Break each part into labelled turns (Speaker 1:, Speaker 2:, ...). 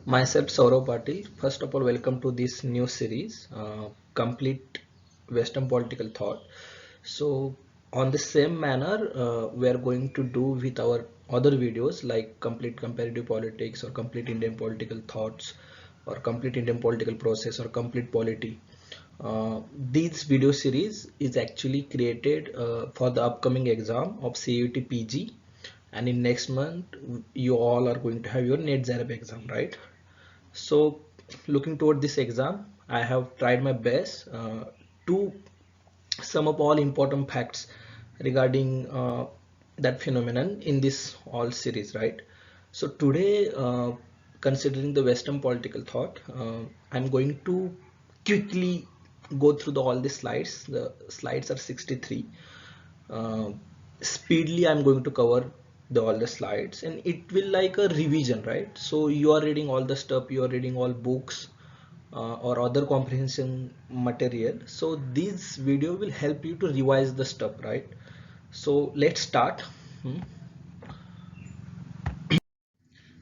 Speaker 1: Myself Saurav Patil. First of all, welcome to this new series, Complete Western Political Thought. So, on the same manner, we are going to do with our other videos like Complete Comparative Politics or Complete Indian Political Thoughts or Complete Indian Political Process or Complete Polity. This video series is actually created for the upcoming exam of CUT PG, and in next month you all are going to have your NET Zarab exam, right? So looking toward this exam, I have tried my best to sum up all important facts regarding that phenomenon in this all series, right? So today, considering the Western political thought, I'm going to quickly go through all the slides. The slides are 63. uh, Speedily I'm going to cover all the slides, and it will like a revision, right? So you are reading all the stuff, you are reading all books or other comprehension material, so this video will help you to revise the stuff, right? So let's start. Hmm.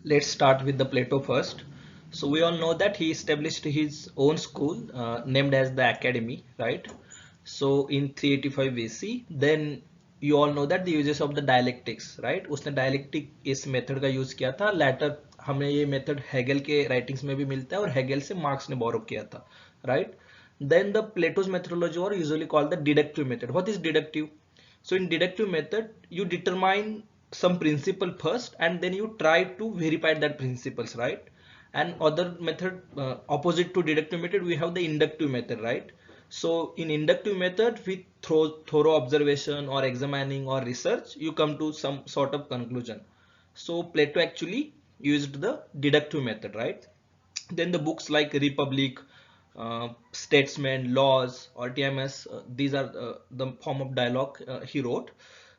Speaker 1: Let's start with the Plato first. So we all know that he established his own school named as the Academy, right? So in 385 BC, then you all know that the uses of the dialectics, right? उसने dialectic इस method का use किया था. Later हमें ये method Hegel के writings में भी मिलता है और Hegel से Marx ने borrow किया था, right? Then the Plato's methodology or usually called the deductive method. What is deductive? So in deductive method, you determine some principle first and then you try to verify that principles, right? And other method opposite to deductive method, we have the inductive method, right? So in inductive method, with thorough observation or examining or research, you come to some sort of conclusion. So Plato actually used the deductive method, right? Then the books like Republic, Statesman, Laws or TMS, these are the form of dialogue he wrote.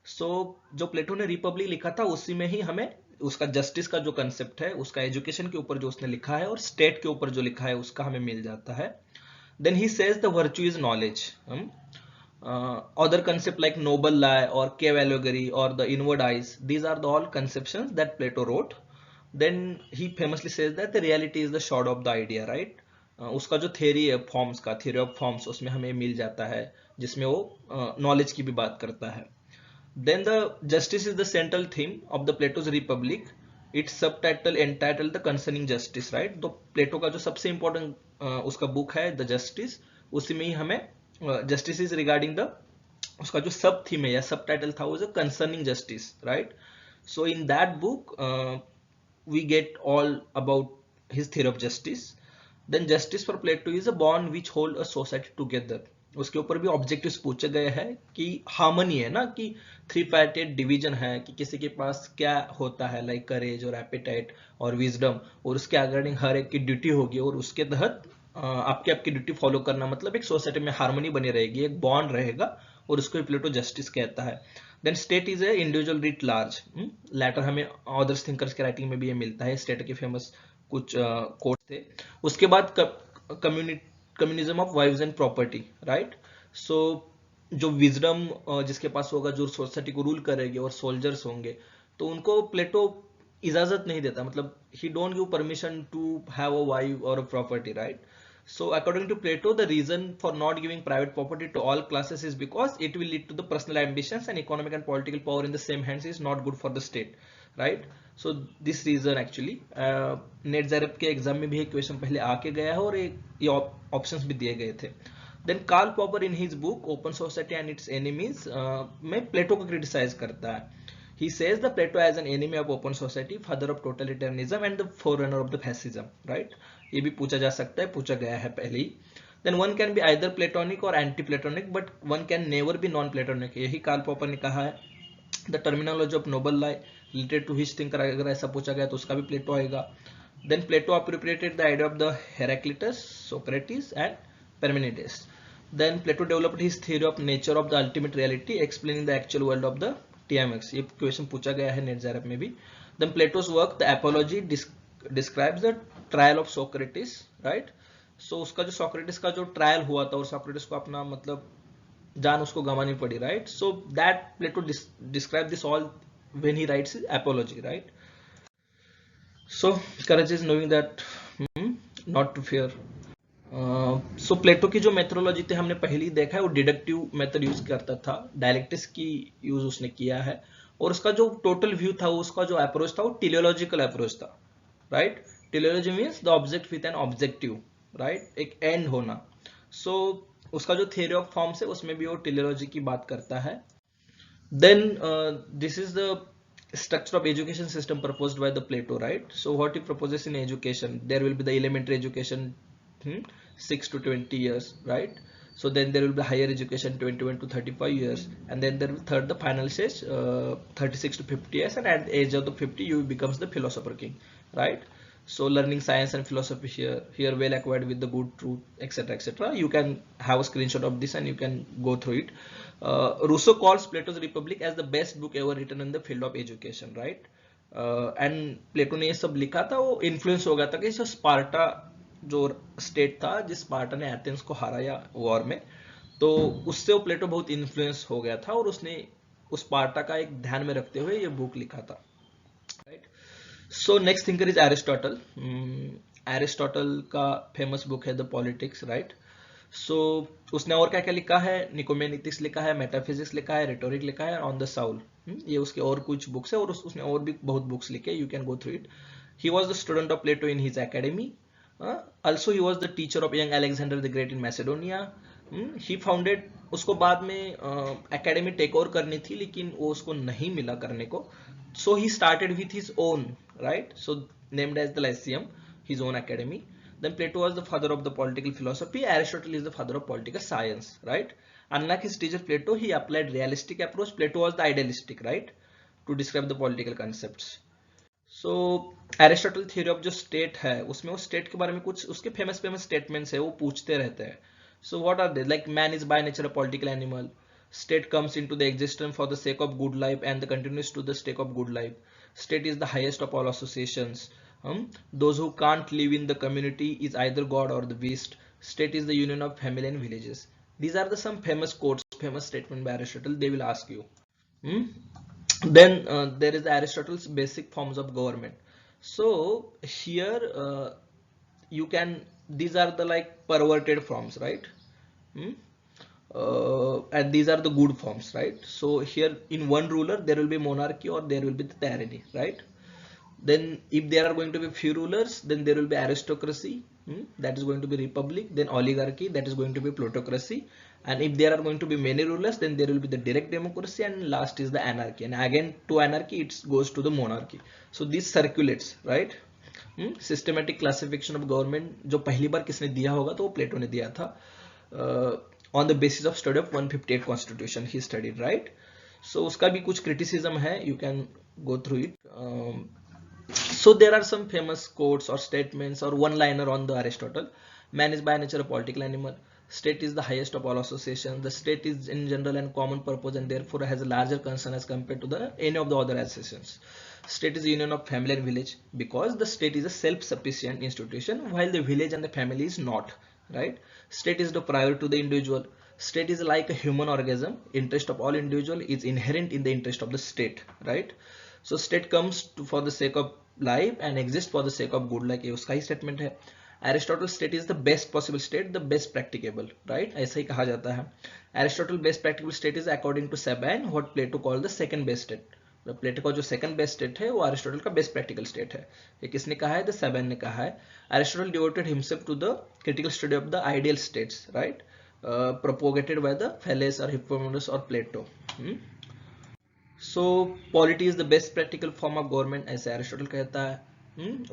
Speaker 1: So जो प्लेटो ने Republic लिखा था उसी में ही हमें उसका justice का जो कंसेप्ट है, उसका एजुकेशन के ऊपर जो उसने लिखा है और स्टेट के ऊपर जो लिखा है उसका हमें मिल जाता है. Then he says the virtue is knowledge. Other concept like noble lie or cave allegory or the inward eyes, these are the all conceptions that Plato wrote. Then he famously says that the reality is the shadow of the idea, right? उसका जो theory है forms का, theory of forms, उसमें हमें मिल जाता है जिसमें वो knowledge की भी बात करता है. Then the justice is the central theme of the Plato's Republic. It's subtitle entitled the concerning justice, right? तो प्लेटो का जो सबसे important उसका बुक है द जस्टिस, उसी में ही हमें जस्टिस इज रिगार्डिंग द, उसका जो सब थीम है या सब टाइटल था वो concerning justice, right? So in that book we get all about his theory of justice. Then justice for Plato is a bond which hold a society together. उसके ऊपर भी ऑब्जेक्टिव्स पूछे गए हैं कि हार्मनी है ना, कि थ्री पार्टेड डिवीजन है, कि किसी के पास क्या होता है लाइक करेज और एपेटाइट और विजडम, और उसके अकॉर्डिंग हर एक की ड्यूटी होगी और उसके तहत आपकी आपकी ड्यूटी फॉलो करना, मतलब एक सोसाइटी में हार्मनी बनी रहेगी, एक बॉन्ड रहेगा, और उसको प्लेटो जस्टिस कहता है. Then state is a individual writ large. Later हमें अदर्स थिंकर्स के राइटिंग में भी ये मिलता है, स्टेट के फेमस कुछ कोट थे. उसके बाद communism of wives and property, right? So जो विजडम जिसके पास होगा, जो सोसाइटी को रूल करेगी और सोल्जर्स होंगे, तो उनको प्लेटो इजाजत नहीं देता, मतलब he don't give permission to have a wife और a property, right? So according to Plato, the reason for not giving private property to all classes is because it will lead to the personal ambitions, and economic and political power in the same hands is not good for the state, right? So this reason actually NET JRF के exam में भी एक question पहले आके गया है और ये ऑप्शंस भी दिए गए थे. Then Karl Popper in his book Open society and it's Enemies में प्लेटो को क्रिटिसाइज करता है. He says the Plato as an enemy of open society, father of totalitarianism and the forerunner of the fascism, right? ये भी पूछा जा सकता है, पूछा गया है पहले ही. Then one can be either Platonic or anti-Platonic, but one can never be non-Platonic. यही कार्ल पॉपर ने कहा है. The terminology of noble lie related to his thinker, अगर ऐसा पूछा गया तो उसका भी प्लेटो आएगा. Then Plato appropriated the idea of the Heraclitus, Socrates and Parmenides. Then Plato developed his theory of nature of the ultimate reality, explaining the actual world of the TMX. ये question पूछा गया है नेट ज़ैरब में भी. Then Plato's work the Apology describes the trial of Socrates, right? So उसका जो Socrates का जो ट्रायल हुआ था और सोक्रेटिस को अपना मतलब जान उसको गंवानी पड़ी, right? So that Plato describe this all when he writes his Apology, right? So courage is knowing that not to fear. So Plato की जो मेथोडोलॉजी थी हमने पहले ही देखा है, वो डिडक्टिव मेथड यूज करता था, डायलेक्टिक्स की यूज उसने किया है, और उसका जो टोटल व्यू था, उसका जो अप्रोच था वो टेलियोलॉजिकल अप्रोच था, right. Teleology means the object with an objective, right, एक एंड होना। सो उसका जो थियरी ऑफ फॉर्म्स है उसमें भी वो टेलियोलॉजी की बात करता है। Then this is the structure of education system proposed by the Plato, right? So what he proposes in education, there will be the elementary education, 6 to 20 years, right? So then there will be higher education, 21 to 35 years, and then there will third the final stage, 36 to 50 years, and at the age of the 50 you becomes the philosopher king, right? So learning science and philosophy here well acquired with the good truth, etc, etc. You can have a screenshot of this and you can go through it. Rousseau calls Plato's Republic as the best book ever written in the field of education, right? And Plato ने ये सब लिखा था, वो influence हो गया था कि जो स्पार्टा जो स्टेट था, जिस स्पार्टा ने एथेंस को हराया वॉर में, तो उससे वो प्लेटो बहुत इन्फ्लुएंस हो गया था और उसने उस स्पार्टा का एक ध्यान में रखते हुए ये बुक लिखा था, right. So next thinker is Aristotle. Aristotle का फेमस बुक है द पॉलिटिक्स, राइट। सो उसने और क्या क्या लिखा है, निकोमेनिटिक्स लिखा है, मेटाफिजिक्स लिखा है, रेटोरिक लिखा है, ऑन द साउल, ये उसके और कुछ बुक्स है, और उसने और भी बहुत बुक्स लिखे, you can go through it. He was the student of Plato in his academy, also he was the teacher of young Alexander the Great in Macedonia. He founded, उसको बाद में एकेडमी टेक ओवर करनी थी लेकिन वो उसको नहीं मिला करने को, so he started with his own, right, so named as the Lyceum, his own academy. Then Plato was the father of the political philosophy. Aristotle is the father of political science, right? Unlike his teacher Plato, he applied realistic approach. Plato was the idealistic, right, to describe the political concepts. So Aristotle theory of जो state है, उसमें वो state के बारे में कुछ उसके famous statements है, वो पूछते रहते हैं. So what are they? Like man is by nature a political animal. State comes into the existence for the sake of good life and continues to the sake of good life. State is the highest of all associations. Those who can't live in the community is either God or the beast. State is the union of family and villages. These are the some famous quotes, famous statement by Aristotle. They will ask you. Then there is the Aristotle's basic forms of government. So here you can, these are the like perverted forms, right? And these are the good forms, right? So here in one ruler there will be monarchy or there will be the tyranny, right? Then if there are going to be few rulers, then there will be aristocracy, that is going to be republic, then oligarchy, that is going to be plutocracy, and if there are going to be many rulers, then there will be the direct democracy, and last is the anarchy, and again to anarchy it goes to the monarchy. So this circulates, right? Systematic classification of government जो पहली बार किसने दिया होगा, तो वो प्लेटो ने दिया था, on the basis of study of 158 constitution he studied, right? So उसका भी कुछ criticism है, you can go through it. So there are some famous quotes or statements or one-liner on the Aristotle. Man is by nature a political animal. State is the highest of all associations. The state is in general and common purpose and therefore has a larger concern as compared to any of the other associations. State is the union of family and village because the state is a self-sufficient institution while the village and the family is not, right? State is the prior to the individual. State is like a human organism. Interest of all individual is inherent in the interest of the state, right? So state comes for the sake of life and exists for the sake of good, like ये उसका ही statement है. Aristotle state is the best possible state, the best practicable, right? ऐसा ही कहा जाता है. Aristotle best practicable state is according to Sabine what Plato called the second best state. प्लेटो का जो second best state है वो एरिस्टोटल का बेस्ट प्रैक्टिकल स्टेट है. ये किसने कहा है? द सेबेन ने कहा है. Aristotle devoted himself to the critical study of the ideal states, right, propagated by the Thales और हिप्पोमेनेस और Plato. So polity is the best practical form of government, ऐसे एरिस्टोटल कहता है.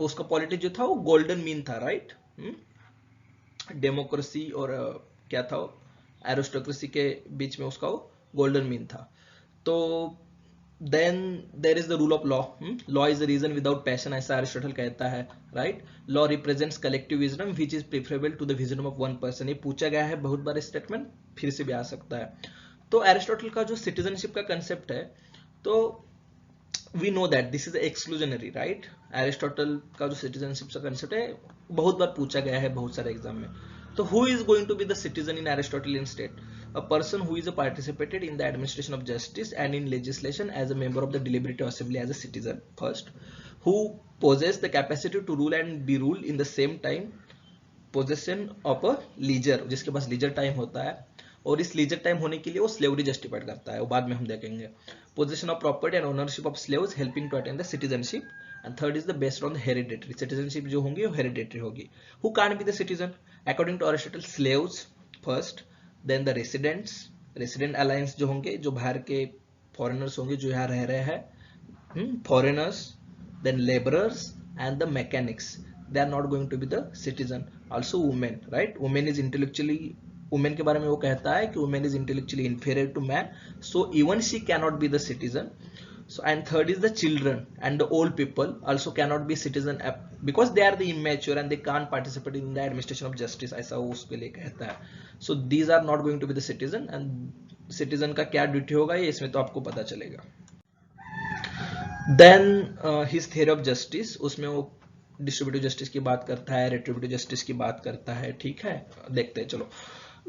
Speaker 1: उसका पॉलिटी जो था वो गोल्डन मीन था, राइट. डेमोक्रेसी और क्या था, एरिस्टोक्रेसी के बीच में उसका वो गोल्डन मीन था. तो then there is the rule of law. Law is the reason without passion, ऐसा एरिस्टोटल कहता है, right. Law represents collective wisdom which is preferable to the wisdom of one person. ये पूछा गया है बहुत बार स्टेटमेंट, फिर से भी आ सकता है. तो एरिस्टोटल का जो सिटीजनशिप का कंसेप्ट है, तो we know that this is exclusionary, right. Aristotle का जो सिटीजनशिप का कंसेप्ट है बहुत बार पूछा गया है बहुत सारे एग्जाम में. तो who is going to be the citizen in Aristotelian state? A person who is participated in the administration of justice and in legislation as a member of the deliberative assembly as a citizen first, who possess the capacity to rule and be ruled in the same time, possession of a leisure, जिसके पास leisure time होता है, और इस leisure time होने के लिए वो स्लेवरी जस्टिफाइड करता है, वो बाद में हम देखेंगे. Possession of property and ownership of slaves helping to attain the citizenship. And third is the based on the hereditary. Citizenship जो होंगी वो हेरिडेटरी होगी. Who can't be the citizen according to Aristotle? Slaves first, then the residents, resident aliens जो होंगे, जो बाहर के foreigners होंगे जो यहाँ रह रहे हैं, foreigners, then laborers and the mechanics, they are not going to be the citizen. Also women, right? Women is intellectually, women के बारे में वो कहता है कि women is intellectually inferior to man, so even she cannot be the citizen. So and third is the children and the old people also cannot be citizen because they are the immature and they can't participate in the administration of justice, ऐसा वो उसके लिए कहता है. So these are not going to be the citizen, and citizen का क्या duty होगा ये इसमें तो आपको पता चलेगा. Then his theory of justice, उसमें वो डिस्ट्रीब्यूटिव जस्टिस की बात करता है, रेट्रिब्यूटिव जस्टिस की बात करता है. ठीक है, देखते हैं चलो.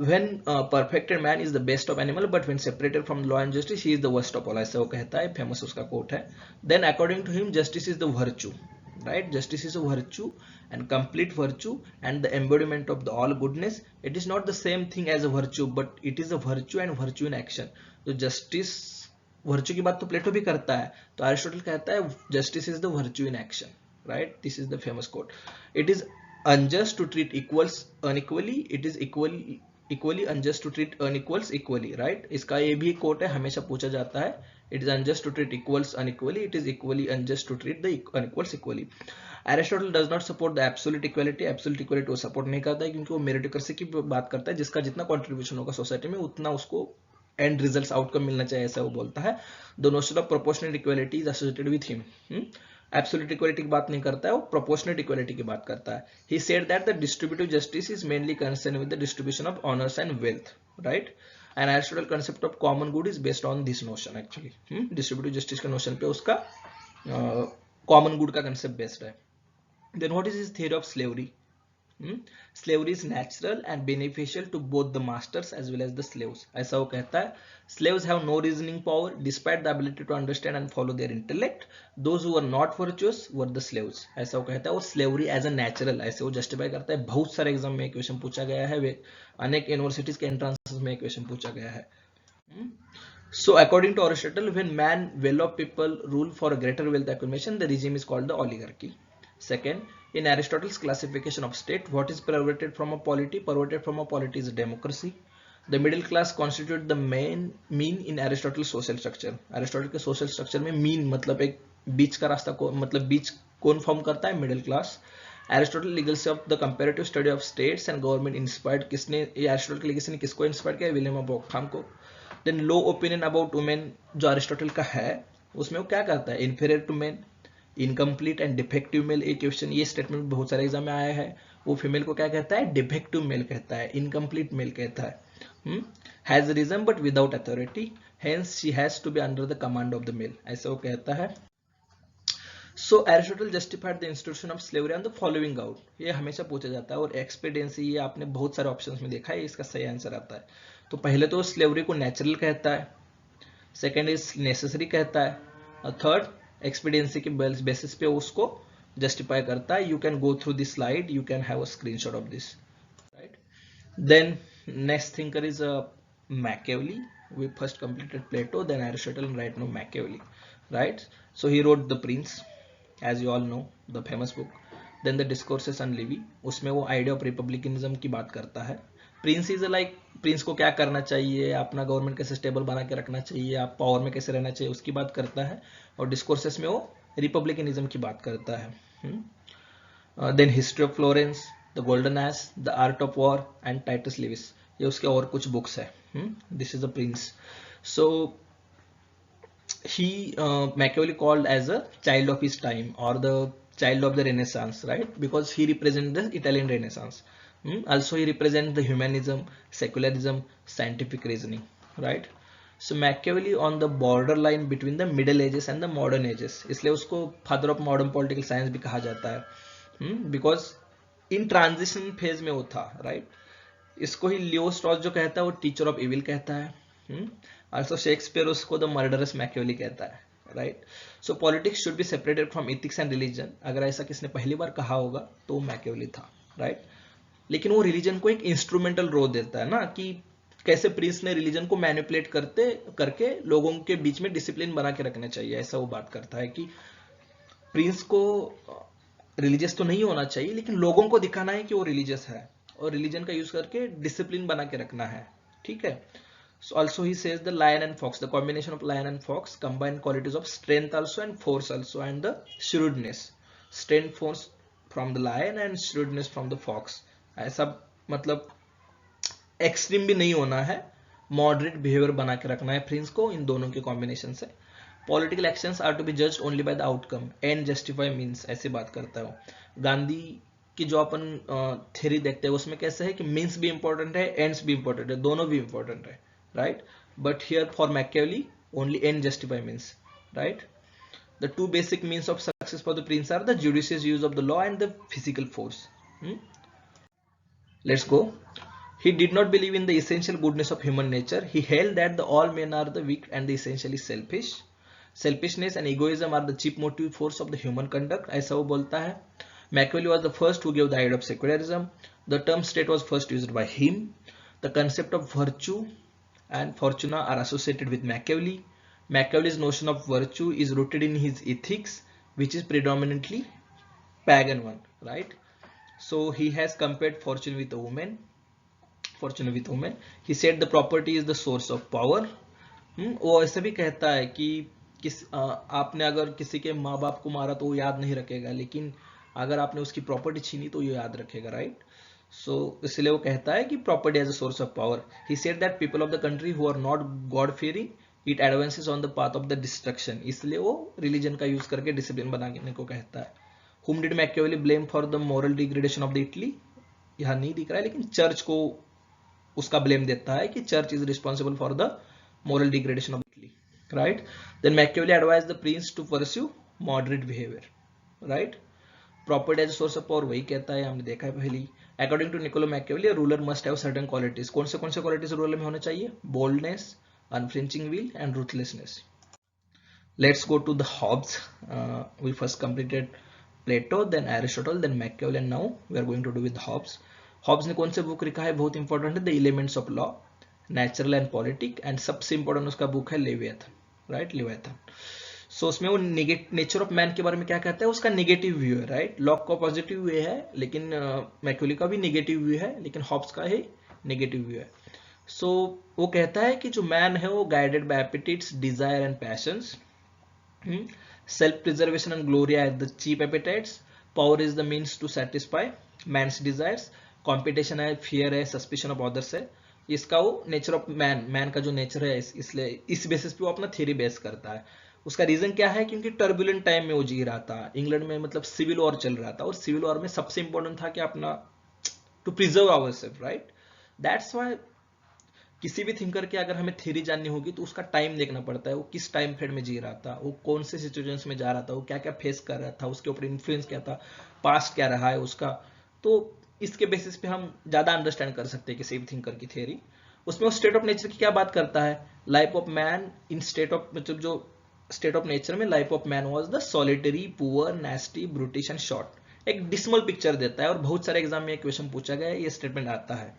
Speaker 1: When perfected man is the best of animal, but when separated from law and justice, he is the worst of all, ऐसा वो कहता है, फेमस उसका कोट है. Then according to him, justice is the virtue, right? Justice is a virtue and complete virtue and the embodiment of the all goodness. It is not the same thing as a virtue, but it is a virtue and virtue in action. तो justice, virtue की बात तो प्लेटो भी करता है, तो Aristotle कहता है justice is the virtue in action, right? This is the famous quote. It is unjust to treat equals unequally, it is equally unjust to treat unequals equally, right? इसका ये भी कोट है, हमेशा पूछा जाता है. It is unjust to treat equals unequally, it is equally unjust to treat the unequals equally. Aristotle does not support the absolute equality. Absolute equality वो support नहीं करता है, क्योंकि वो मेरिटोक्रेसी की बात करता है, जिसका जितना कॉन्ट्रीब्यूशन होगा सोसाइटी में उतना उसको एंड रिजल्ट्स आउटकम मिलना चाहिए, ऐसा वो बोलता है. The notion of proportional equality is associated with him. Absolute equality की बात नहीं करता है, वो प्रोपोर्शनल इक्वालिटी की बात करता है. He said that the distributive justice is mainly concern with the distribution of honours and wealth, right? And Aristotle concept of common good is based on this notion. Actually distributive justice के notion पे उसका common good का concept based है. Then what is his theory of slavery? Slavery is natural and beneficial to both the masters as well as the slaves. ऐसा वो कहता है. Slaves have no reasoning power despite the ability to understand and follow their intellect. Those who were not virtuous were the slaves. ऐसा वो कहता है. वो slavery as a natural ऐसे वो justify करता है. बहुत सारे एग्जाम में क्वेश्चन पूछा गया है, वे अनेक यूनिवर्सिटीज के एंट्रेंस में क्वेश्चन पूछा गया है. So according to Aristotle, when man well-off people rule for a greater wealth accumulation, the regime is called the oligarchy. Second, in Aristotle's classification of state, what is perverted from a polity? Perverted from a polity is a democracy. The middle class constitute the mean in Aristotle's social structure. Aristotle के social structure में mean मतलब एक बीच का रास्ता को, मतलब बीच कौन form करता है? Middle class. Aristotle legacy of the comparative study of states and government inspired, किसने ये Aristotle की legacy ने किसको इंस्पायर किया? विलियम ऑफ ऑक्सफैम को. Then low opinion about women जो Aristotle का है, उसमें वो क्या करता है? Inferior to men, incomplete and defective male. एक क्वेश्चन ये स्टेटमेंट बहुत सारे एग्जाम में आया है. वो फीमेल को क्या कहता है? डिफेक्टिव मेल कहता है, इनकम्प्लीट मेल कहता है. Has reason but without authority, hence she has to be under the command of the male, ऐसा वो कहता है. So Aristotle justified the institution of slavery on the following out. ये हमेशा पूछा जाता है, और एक्सपेडिएंसी ये आपने बहुत सारे ऑप्शंस में देखा है, इसका सही आंसर आता है. तो पहले तो स्लेवरी को नेचुरल कहता है, सेकेंड इज नेसेसरी कहता है, और थर्ड एक्सपीडियंसी के बेसिस पे उसको जस्टिफाई करता है. You can go through this slide, you can have a screenshot of this, right? Then next thinker is Machiavelli. We first completed Plato, then Aristotle, and right now Machiavelli, right? So he wrote the Prince, as you all know, the famous book. Then the Discourses on Livy, उसमें वो idea of republicanism की बात करता है. Prince is like, Prince को क्या करना चाहिए, अपना गवर्नमेंट कैसे स्टेबल बना के रखना चाहिए, आप पावर में कैसे रहना चाहिए, उसकी बात करता है. और डिस्कोर्सेस में वो रिपब्लिकनिज्म की बात करता है. Then History of Florence, the Golden Age, the Art of War and Titus Livius, ये उसके और कुछ बुक्स है. This is the Prince. So he Machiavelli called as a child of his time और the child of the Renaissance, right? Because he represents the Italian Renaissance. Also he represents the humanism, secularism, scientific reasoning, right? So Machiavelli on the borderline between the Middle Ages and the Modern Ages, इसलिए उसको father of modern political science भी कहा जाता है. Because in transition phase में वो था, right? इसको ही लियो स्ट्रॉस जो कहता है वो टीचर ऑफ इविल कहता है. Also शेक्सपियर उसको द मर्डरस मैकियावेली कहता है, right? So politics should be separated from ethics and religion. अगर ऐसा किसने पहली बार कहा होगा तो मैकियावेली था, राइट? लेकिन वो रिलीजन को एक इंस्ट्रूमेंटल रोल देता है ना, कि कैसे प्रिंस ने रिलीजन को मैनिपुलेट करते करके लोगों के बीच में डिसिप्लिन बना के रखना चाहिए, ऐसा वो बात करता है कि प्रिंस को रिलीजियस तो नहीं होना चाहिए, लेकिन लोगों को दिखाना है कि वो रिलीजियस है, और रिलीजन का यूज करके डिसिप्लिन बना के रखना है, ठीक है। So also he says the lion and fox, the combination of lion and fox combine qualities of strength also and force also, and the shrewdness, strength force from the lion and shrewdness from the fox। ऐसा मतलब extreme भी नहीं होना है, moderate behaviour बना के रखना है प्रिंस को इन दोनों के कॉम्बिनेशन से। Political actions are to be judged only by the outcome, and justify means, ऐसी बात करता है। गांधी की जो अपन थ्योरी देखते हैं उसमें कैसे है कि मीन्स भी इंपॉर्टेंट है, एंड्स भी इंपॉर्टेंट है, दोनों भी इंपॉर्टेंट है, right. But here for Machiavelli only and justify means, right. The two basic means of success for the prince are the judicious use of the law and the physical force. Let's go. He did not believe in the essential goodness of human nature. He held that the all men are the weak and the essentially selfish. Selfishness and egoism are the chief motive force of the human conduct, ऐसा वो बोलता है। Machiavelli was the first who gave the idea of secularism. The term state was first used by him. The concept of virtue and fortuna are associated with Machiavelli. Machiavelli's notion of virtue is rooted in his ethics, which is predominantly pagan one, right? So he has compared fortune with a woman. He said the property is the source of power. वो ऐसे भी कहता है कि आपने अगर किसी के माँ बाप को मारा तो वो याद नहीं रखेगा, लेकिन अगर आपने उसकी प्रॉपर्टी छीनी तो ये याद रखेगा, राइट। सो इसलिए वो कहता है कि property as a source of power. He said that people of the country who are not God fearing, it advances on the path of the destruction, इसलिए वो रिलीजन का यूज करके डिसिप्लिन बनाने को कहता है। हुम did Machiavelli blame for the moral degradation of the Italy, यहाँ नहीं दिख रहा है, लेकिन चर्च को उसका ब्लेम देता है कि church is responsible for the moral degradation of Italy, right? Then Machiavelli advised the prince to pursue moderate behavior, right? Property as a source of power, वही कहता है, हमने देखा है पहले। According to Niccolo Machiavelli, a ruler must have certain qualities. कौन से qualities ruler में होने चाहिए? Boldness, unflinching will, and ruthlessness. Let's go to the Hobbes. We first completed Plato, then Aristotle, then Machiavelli, and now we are going to do with Hobbes. Hobbes ने कौन से book लिखा है, बहुत important है, the elements of law, natural and politic, and सबसे important उसका book है लेविएथन, राइट, लेविएथन। सो उसमें वो नेचर ऑफ मैन के बारे में क्या कहता है, उसका नेगेटिव व्यू है, राइट। लॉक का पॉजिटिव व्यू है, लेकिन मैकियावेली का भी नेगेटिव व्यू है, लेकिन हॉब्स का ही नेगेटिव व्यू है। सो वो कहता है कि जो मैन है वो guided by appetites, desire and passions, self preservation and glory are the chief appetites, power is the means to satisfy man's desires, competition है, फियर है, सस्पिशन ऑफ अदर्स है। इसका वो नेचर ऑफ मैन का जो nature है, इसलिए इस बेसिस पे वो अपना थ्योरी बेस करता है। उसका रीजन क्या है, क्योंकि टर्बुलेंट टाइम में वो जी रहा था, इंग्लैंड में मतलब सिविल वॉर चल रहा था, और सिविल वॉर में सबसे इंपॉर्टेंट था कि अपना to preserve ourselves, right. That's why किसी भी थिंकर की अगर हमें थ्योरी जाननी होगी तो उसका टाइम देखना पड़ता है, वो किस टाइम पीरियड में जी रहा था, वो कौन से सिचुएशंस में जा रहा था, वो क्या क्या फेस कर रहा था, उसके ऊपर इन्फ्लुएंस क्या था, पास्ट क्या रहा है उसका। तो इसके बेसिस पे हम ज्यादा अंडरस्टैंड कर सकते हैं किसी भी थिंकर की थ्योरी। उसमें वो स्टेट ऑफ नेचर की क्या बात करता है, life of man in state of, मतलब जो स्टेट ऑफ नेचर में life of man was the solitary, poor, नेस्टी, brutish and short. एक डिसमल पिक्चर देता है, और बहुत सारे एग्जाम में क्वेश्चन पूछा गया है, ये स्टेटमेंट आता है,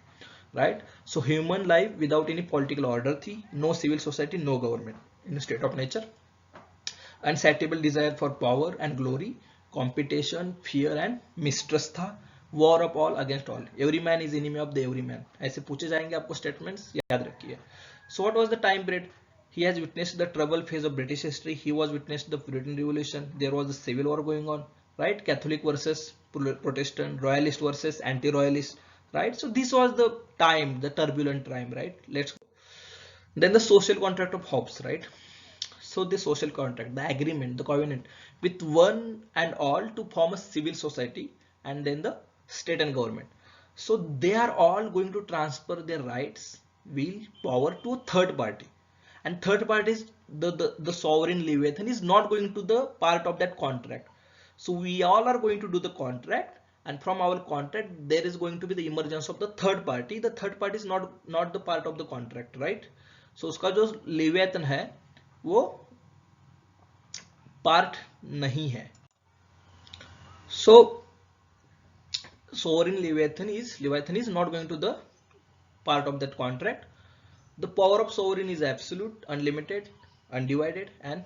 Speaker 1: right. So human life without any political order थी, no civil society, no government in state of nature, insatiable desire for power and glory, competition, fear and mistrust था, war of all against all, every man is enemy of the every man, ऐसे पूछे जाएंगे आपको statements, याद रखिए। So what was the time period, he has witnessed the troubled phase of British history, he was witnessed the Puritan Revolution, there was a civil war going on, right, Catholic versus Protestant, royalist versus anti-royalist, right. So this was the time, the turbulent time, right. Let's go. Then the social contract of Hobbes, right. So the social contract, the agreement, the covenant with one and all to form a civil society, and then the state and government. So they are all going to transfer their rights, will, power to a third party, and third party is the sovereign leviathan is not going to the part of that contract. So we all are going to do the contract, and from our contract there is going to be the emergence of the third party. The third party is not the part of the contract, right. So उसका जो leviathan है वो part नहीं है। sovereign Leviathan is not going to the part of that contract. The power of sovereign is absolute, unlimited, undivided, and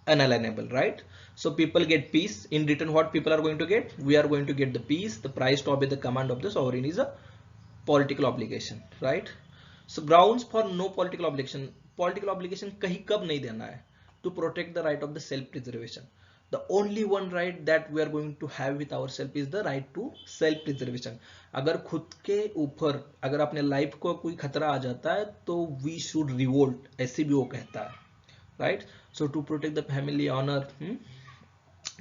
Speaker 1: unalienable, right? So people get peace. In return, what people are going to get? We are going to get the peace. The price to obey the command of the sovereign is a political obligation, right? So grounds for no political obligation. Political obligation कहीं कब नहीं देना है? To protect the right of the self-preservation. The only one right that we are going to have with ourselves is the right to self-preservation. अगर खुद के ऊपर अगर अपने लाइफ को कोई खतरा आ जाता है तो we should revolt, ऐसे भी वो कहता है, right? So to protect the family honor,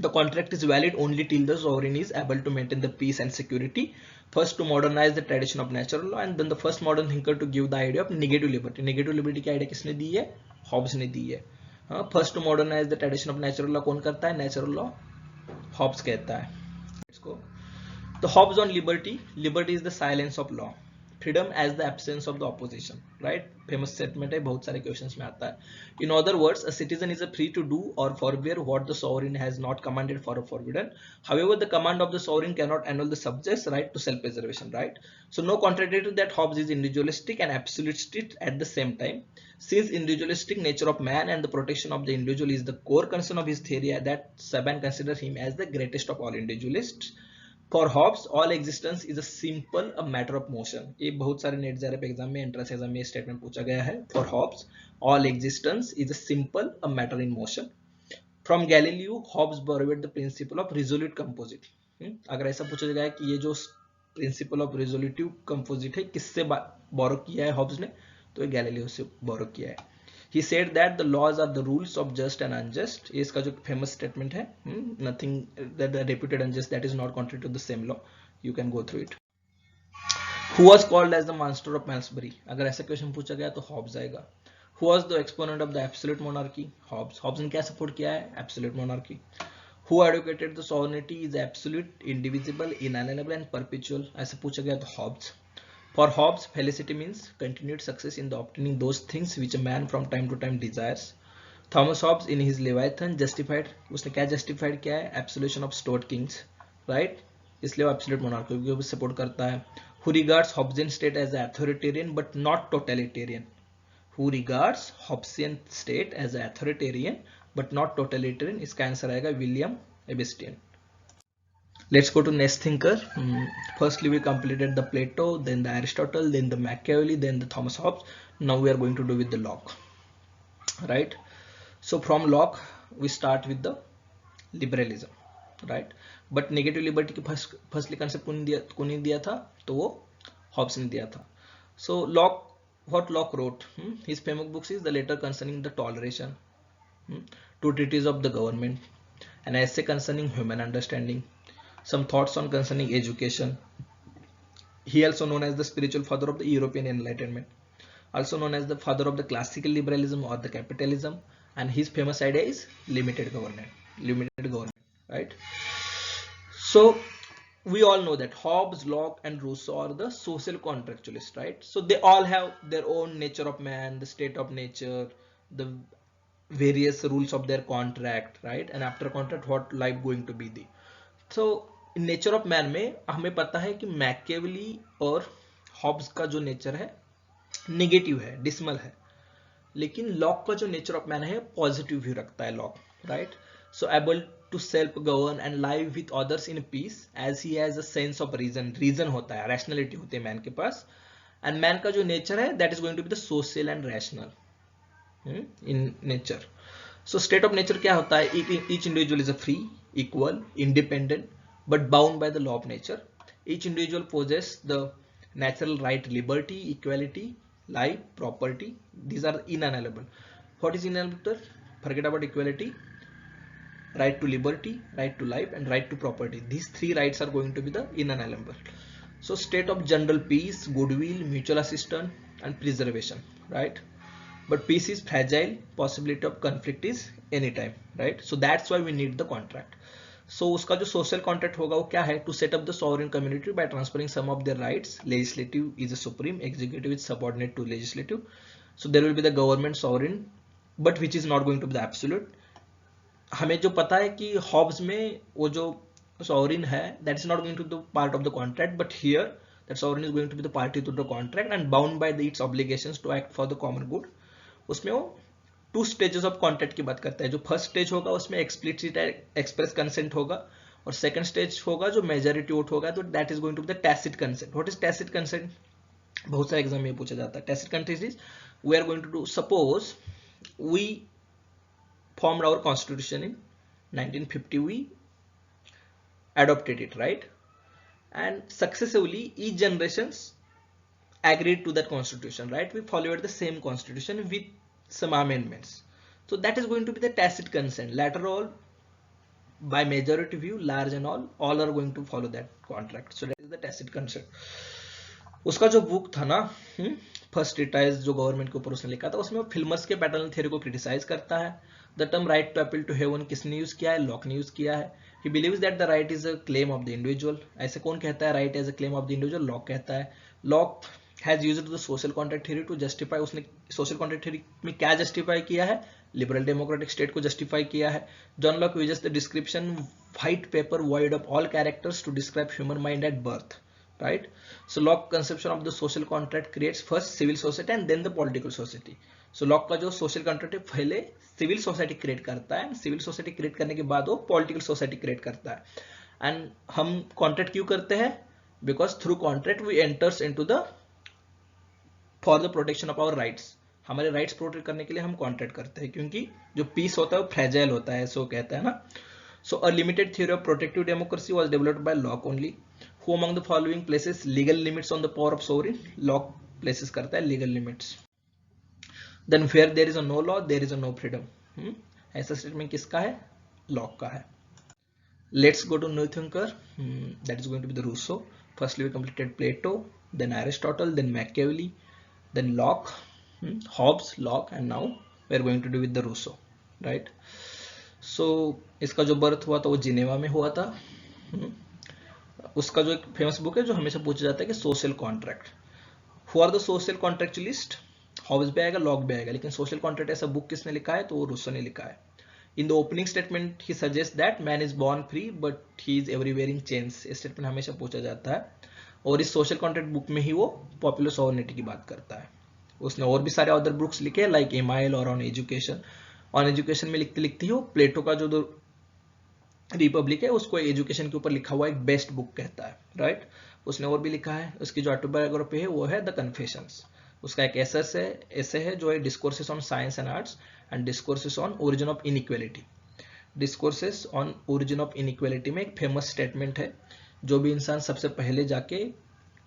Speaker 1: the contract is valid only till the sovereign is able to maintain the peace and security. First to modernize the tradition of natural law, and then the first modern thinker to give the idea of negative liberty. Negative liberty की idea किसने दी है? Hobbs ने दी है. First to modernize the tradition of natural law कौन करता है? Natural law Hobbs कहता है. Let's go. The Hobbes on liberty. Liberty is the silence of law. Freedom as the absence of the opposition, right? Famous statement है, बहुत सारे questions में आता है. In other words, a citizen is free to do or forbear what the sovereign has not commanded or forbidden. However, the command of the sovereign cannot annul the subject's right to self-preservation, right? So no contradictory to that, Hobbes is individualistic and absolutist at the same time. Since individualistic nature of man and the protection of the individual is the core concern of his theory, that Saban considers him as the greatest of all individualists. For Hobbes, all existence is a simple a matter of motion. ये बहुत सारे net JRF exam में, entrance exam में ये statement पूछा गया है. For Hobbes, all existence is a simple a matter in motion. From Galileo, Hobbes borrowed the principle of resolute composite. अगर ऐसा पूछा गया है कि ये जो प्रिंसिपल ऑफ रिजोल्यूटिव कंपोजिट है किससे बोरो किया है हॉब्स ने, तो ये गैलीलियो से बोरो किया है. He said that the laws are the rules of just and unjust. ये इसका जो फेमस स्टेटमेंट है, nothing that the reputed unjust that is not contrary to the same law. You can go through it. Who was called as the master of Malmesbury? अगर ऐसा question पूछा गया तो Hobbs आएगा. Who was the exponent of the absolute monarchy? Hobbes. Hobbes ने क्या support किया है? Absolute monarchy. Who advocated the sovereignty is absolute, indivisible, inalienable and perpetual? ऐसा पूछा गया तो Hobbes. For Hobbes, felicity means continued success in the obtaining those things which a man from time to time desires. Thomas Hobbes in his Leviathan justified, उसने क्या justified किया है? Absolution of stored kings, right? इसलिए वो absolute monarchy को भी support करता है. Who regards Hobbesian state as authoritarian but not totalitarian? Who regards Hobbesian state as authoritarian but not totalitarian? इसका आंसर आएगा William एबिस्टियन. Let's go to next thinker. Firstly, we completed the Plato, then the Aristotle, then the Machiavelli, then the Thomas Hobbes. Now we are going to do with the Locke, right? So from Locke, we start with the liberalism, right? But negative liberty की firstly concept कौन दिया था? तो वो Hobbes ने दिया था. So Locke, what Locke wrote? His famous books is the letter concerning the toleration, two treatises of the government, an essay concerning human understanding, some thoughts on concerning education. He also known as the spiritual father of the European Enlightenment, also known as the father of the classical liberalism or the capitalism, and his famous idea is limited government, right? So we all know that Hobbes, Locke and Rousseau are the social contractualists, right? So they all have their own nature of man, the state of nature, the various rules of their contract, right? And after contract what life going to be the. So nature of man में हमें पता है कि Machiavelli और Hobbs का जो nature है negative है, डिसमल है, लेकिन लॉक का जो नेचर ऑफ मैन है पॉजिटिव व्यू रखता है Locke, right? So able to self govern and live with others in peace as he has a sense of reason होता है, रैशनैलिटी होती है मैन के पास. एंड मैन का जो नेचर है that is going to be the social and rational in nature. So state of nature क्या होता है? Each individual is a free, equal, independent but bound by the law of nature. Each individual possesses the natural right, liberty, equality, life, property. These are inalienable. What is inalienable? Forget about equality. Right to liberty, right to life and right to property. These three rights are going to be the inalienable. So state of general peace, goodwill, mutual assistance and preservation, right? But peace is fragile, possibility of conflict is anytime, right? So that's why we need the contract. So उसका जो social contract होगा वो क्या है? To set up the sovereign community by transferring some of their rights. Legislative is a supreme, executive is subordinate to legislative. So there will be the government sovereign but which is not going to be the absolute. हमें जो पता है कि Hobbs में वो जो sovereign है, that is not going to be the part of the contract, but here that sovereign is going to be the party to the contract and bound by its obligations to act for the common good. उसमें वो two stages of contract की बात करता है. जो first stage होगा उसमें explicit express consent होगा, और सेकंड स्टेज होगा जो मेजॉरिटी वोट होगा, तो that is going to be the tacit consent. What is tacit consent? बहुत सारे एग्जाम में पूछा जाता है. Tacit consent is we are going to do, suppose we formed our constitution in 1950, we adopted it, right? And successively each generations agreed to that constitution, right? We followed the same constitution with some amendments. So that is going to be the tacit consent. Later all, by majority view, large and all are going to follow that contract. So that is the tacit consent. उसका जो book था ना, first treatise जो government के ऊपर उसने लिखा था, उसमें वो फिल्मर्स के पैटर्न थ्योरी को क्रिटिसाइज करता है. The term right to appeal to heaven किसने यूज किया है? लॉक ने यूज किया है. He believes that the right is a claim of the individual. ऐसे कौन कहता है right as a claim of the individual? Locke कहता है. Locke has used the social contract theory to justify. उसने सोशल कॉन्ट्रैक्ट थ्योरी में क्या justify किया है? लिबरल डेमोक्रेटिक स्टेट को जस्टिफाई किया है. John Locke uses the description white paper void of all characters to describe human mind at birth, right? So Locke conception of the social contract creates first civil society and then the political society. So Locke का जो social contract है पहले civil society create करता है, civil society create करने के बाद वो political society create करता है. And हम contract क्यों करते हैं? Because through contract we enters into the for the protection of our rights. हमारे राइट्स प्रोटेक्ट करने के लिए हम कॉन्ट्रैक्ट करते हैं, क्योंकि जो पीस होता है वो फ्रेजाइल होता है, ऐसा कहता है ना. So a limited theory of protective democracy was developed by Locke only. Who among the following places legal limits on the power of sovereign? Locke places करता है legal limits. Then where there is a no law, there is a no freedom. ऐसा statement किसका है? Locke का है. Let's go to new thinker. That is going to be the Rousseau. Firstly we completed Plato, then Aristotle, then Machiavelli, then Locke, Hobbes, Locke, and now we are going to do with the Rousseau, right? So इसका जो birth हुआ था वो Geneva में हुआ था. उसका जो एक फेमस बुक है जो हमेशा पूछा जाता है कि social contract. Who are the social contractualist? Hobbes भी आएगा, लॉक भी आएगा, लेकिन सोशल कॉन्ट्रैक्ट ऐसा बुक किसने लिखा है? तो वो रूसो ने लिखा है. In the opening statement he suggest that man is born free but he is everywhere in change. ये स्टेटमेंट हमेशा पूछा जाता है, और इस सोशल कॉन्ट्रैक्ट बुक में ही वो पॉपुलर सॉवरेनिटी की बात करता है. उसने और भी सारे अदर बुक्स लिखे लाइक एमाइल और ऑन एजुकेशन. ऑन एजुकेशन में लिखते लिखते ही वो प्लेटो का जो रिपब्लिक है उसको एजुकेशन के ऊपर लिखा हुआ एक बेस्ट बुक कहता है, राइट? उसने और भी लिखा है. उसकी जो ऑटोबायोग्राफी है वो है द कन्फेशंस. उसका एक ऐसे है जो है discourses on science and arts and discourses on origin of inequality. Discourses on origin of inequality में एक फेमस स्टेटमेंट है, जो भी इंसान सबसे पहले जाके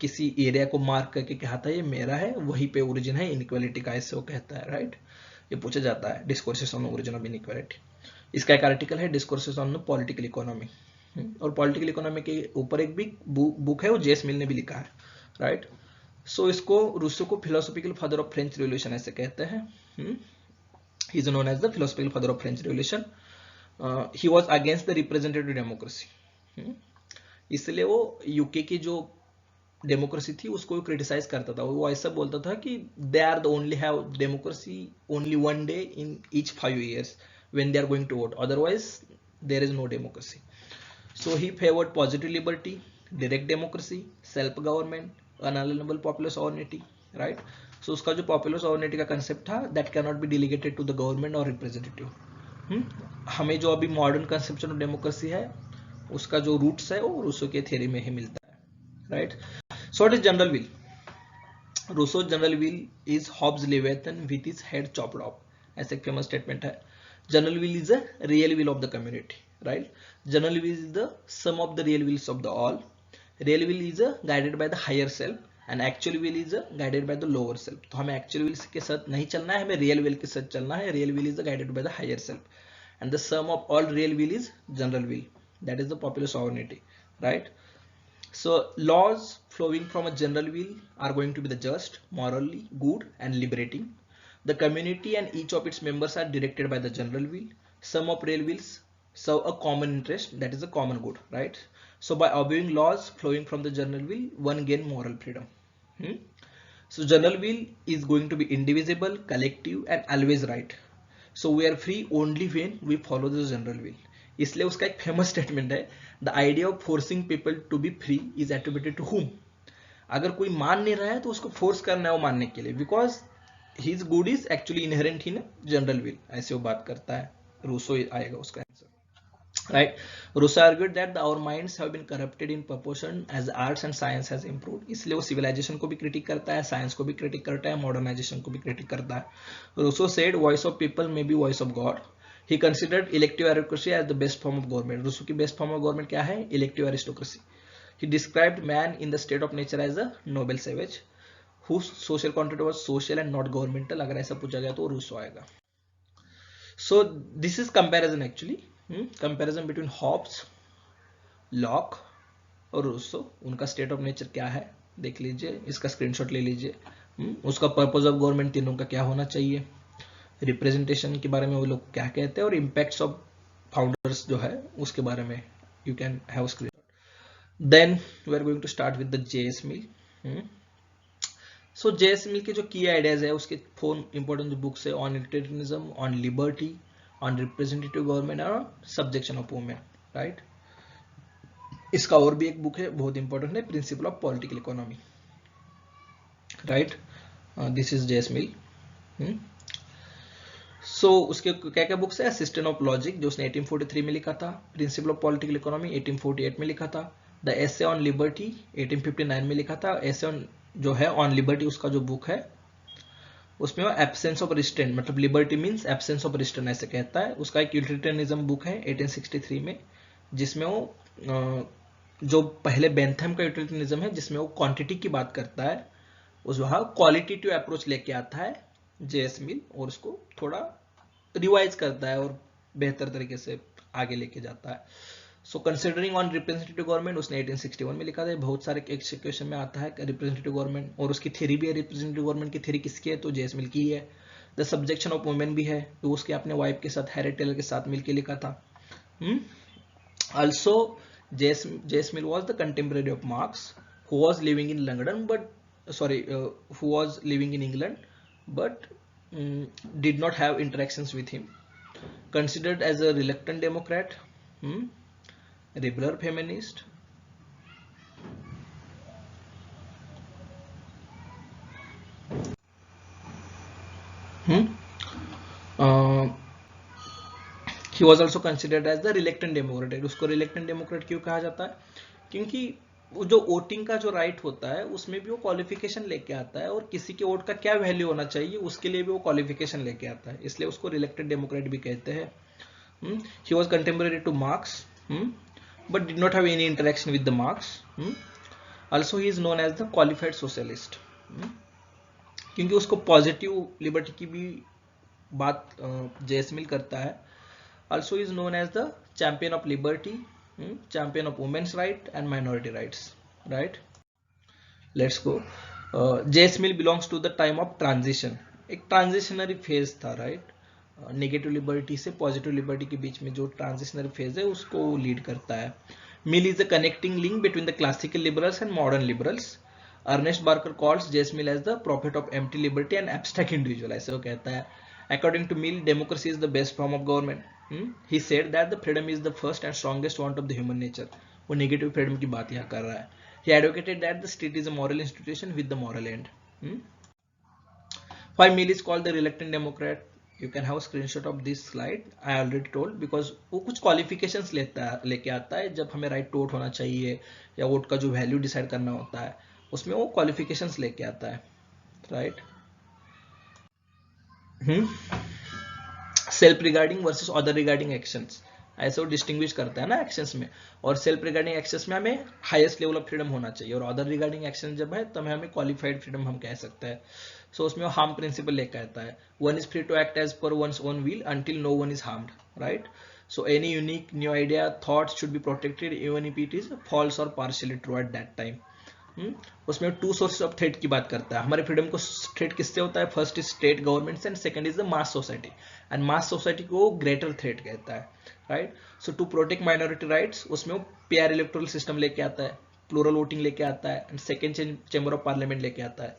Speaker 1: किसी एरिया को मार्क करके कहता है ये मेरा है, वहीं पे ओरिजिन है इनइक्वालिटी का, ऐसे वो कहता है, राइट? ये पूछा जाता है discourses on origin of inequality. इसका एक आर्टिकल है डिस्कोर्सेस ऑन पॉलिटिकल इकोनॉमी, और पॉलिटिकल इकोनॉमी के ऊपर एक भी बुक है वो जेस मिल ने भी लिखा है, राइट? सो इसको रूसो को philosophical father of French revolution ऐसे कहते हैं. He is known as the philosophical father of French revolution. He was against the representative democracy. इसलिए वो यूके की जो डेमोक्रेसी थी उसको क्रिटिसाइज करता था. वो ऐसा बोलता था कि they are the only have democracy only one day in each 5 years when they are going to vote, otherwise there is no democracy. So he favored positive liberty, direct democracy, self government, unalienable popular sovereignty, right? So उसका जो popular sovereignty का concept था that cannot be delegated to the government or representative. हमें जो अभी modern conception of democracy है उसका जो रूट्स है वो रूसो के थ्योरी में ही मिलता है, right? So what is general will? Rousseau's general will is Hobbes Leviathan with his head chopped off. ऐसे एक फेमस स्टेटमेंट है. General will is the real will of the community, right? General will is the sum of the real wills of the all. Real will is guided by the higher self, and actual will is guided by the lower self. तो हमें actual will के साथ नहीं चलना है, हमें real will के साथ चलना है. Real will is guided by the higher self, and the sum of all real will is general will. That is the popular sovereignty, right? So laws flowing from a general will are going to be the just, morally good, and liberating. The community and each of its members are directed by the general will. Some of real wills serve a common interest, that is a common good, right? So by obeying laws flowing from the general will, one gain moral freedom. So general will is going to be indivisible, collective, and always right. So we are free only when we follow the general will. इसलिए उसका एक famous statement है, the idea of forcing people to be free is attributed to whom. अगर कोई मान नहीं रहा है तो उसको फोर्स करना है वो मानने के लिए, because his good is actually inherent in general will, ऐसे वो बात करता है। रूसो आएगा उसका answer, right? Rousseau argued that our minds have been corrupted in proportion as arts and science has improved, इसलिए वो civilization को भी critic करता है, science को भी critic करता है, modernization को भी critic करता है। Rousseau said voice of people may be voice of God. He considered elective aristocracy as the best form of government. Rousseau की best form of government क्या है? Elective aristocracy. He described man in the state of nature as a noble savage whose social contract was social and not governmental. अगर ऐसा पूछा गया तो Rousseau आएगा। So this is comparison actually. Comparison between Hobbes, Locke और Rousseau. उनका state of nature क्या है देख लीजिए, इसका स्क्रीनशॉट ले लीजिए। उसका पर्पस ऑफ गवर्नमेंट तीनों का क्या होना चाहिए, रिप्रेजेंटेशन के बारे में वो लोग क्या कहते हैं, और इम्पैक्ट्स ऑफ फाउंडर्स जो है उसके बारे में you can have screenshot. Then we are going to start with the JS Mill. So JS Mill के जो की आइडियाज है उसके 4 इंपॉर्टेंट बुक्स है, on utilitarianism, on liberty, on representative government और subjection of women, right? इसका और भी एक बुक है बहुत इंपॉर्टेंट है, principle of political economy, right? This is JS Mill. So उसके क्या क्या बुक्स है, सिस्टम ऑफ लॉजिक जो उसने 1843 में लिखा था, प्रिंसिपल ऑफ पॉलिटिकल इकोनॉमी 1848 में लिखा था, द एसे ऑन लिबर्टी 1859 में लिखा था। एसे ऑन जो है ऑन लिबर्टी उसका जो बुक है उसमें वो एब्सेंस ऑफ रिस्ट्रेंट, मतलब liberty means absence of restraint ऐसे कहता है। उसका एक यूटिलिटेरियनिज्म बुक है 1863 में, जिसमें वो जो पहले बेंथम का यूटिलिटेरियनिज्म है जिसमें वो क्वांटिटी की बात करता है, उस वहाँ क्वालिटेटिव अप्रोच लेके आता है जेएस मिल और उसको थोड़ा रिवाइज करता है और बेहतर तरीके से आगे लेके जाता है। So considering on representative government उसने 1861 में लिखा था। बहुत सारे क्वेश्चन में आता है रिप्रेजेंटेटिव गवर्नमेंट, और उसकी थ्योरी भी है। रिप्रेजेंटेटिव गवर्नमेंट की थ्योरी किसकी है, तो जेएस मिल की है। द सब्जेक्शन ऑफ वुमेन भी है, तो उसके अपने वाइफ के साथ हैरिट टेलर के साथ मिलकर लिखा था। Also JS mill was the contemporary of marks who was living in London but who was living in England but did not have interactions with him, considered as a reluctant democrat, liberal feminist, he was also considered as the reluctant democrat। उसको reluctant democrat क्यों कहा जाता है, क्योंकि वो जो voting का जो राइट होता है उसमें भी वो क्वालिफिकेशन लेके आता है, और किसी के वोट का क्या वैल्यू होना चाहिए उसके लिए भी वो क्वालिफिकेशन लेके आता है, इसलिए उसको रिलेक्टेड डेमोक्रेट भी कहते हैं। He was contemporary two marks but did not have any interaction with the Marx. Also he is known as the qualified socialist, क्योंकि उसको पॉजिटिव लिबर्टी की भी बात जेएस मिल करता है। Also he is known as the champion of liberty, champion of women's right and minority rights, right? Let's go. JS mill belongs to the time of transition, एक transitionary phase था, right? Negative liberty से positive liberty के बीच में जो transitionary phase है उसको lead करता है। Mill is the connecting link between the classical liberals and modern liberals. Ernest Barker calls JS Mill as the prophet of empty liberty and abstract individual, ऐसे वो कहता है। According to Mill democracy is the best form of government. He said that the freedom is the first and strongest want of the human nature, वो negative freedom की बात यहाँ कर रहा है। He advocated that the state is a moral institution with the moral end. Why Mill is called the reluctant democrat? You can have a screenshot of this slide. I already told, because वो कुछ qualifications लेके आता है जब हमें right to vote होना चाहिए या वोट का जो वैल्यू डिसाइड करना होता है उसमें वो qualifications लेके आता है, right? Self regarding versus other regarding actions, ऐसे वो डिस्टिंग्विश करता है ना एक्शंस में। और सेल्फ रिगार्डिंग एक्शंस में हमें हाईएस्ट लेवल ऑफ फ्रीडम होना चाहिए, और अदर रिगार्डिंग एक्शन जब है तब हमें क्वालिफाइड फ्रीडम हम कह सकते हैं। सो उसमें वो हार्म प्रिंसिपल लेकर आता है। One is free to act as per one's own will until no one is harmed, right? So any unique new idea thought should be protected even if it is false और partially true at that time. उसमें 2 sources of threat की बात करता है। हमारे freedom को threat किससे होता है? First is state government and second is the mass society, and mass society को ग्रेटर थ्रेट कहता है, right? So to protect minority rights उसमें वो पेयर इलेक्टोरल सिस्टम लेके आता है, प्लूरल वोटिंग लेके आता है, and second chamber of parliament लेके आता है।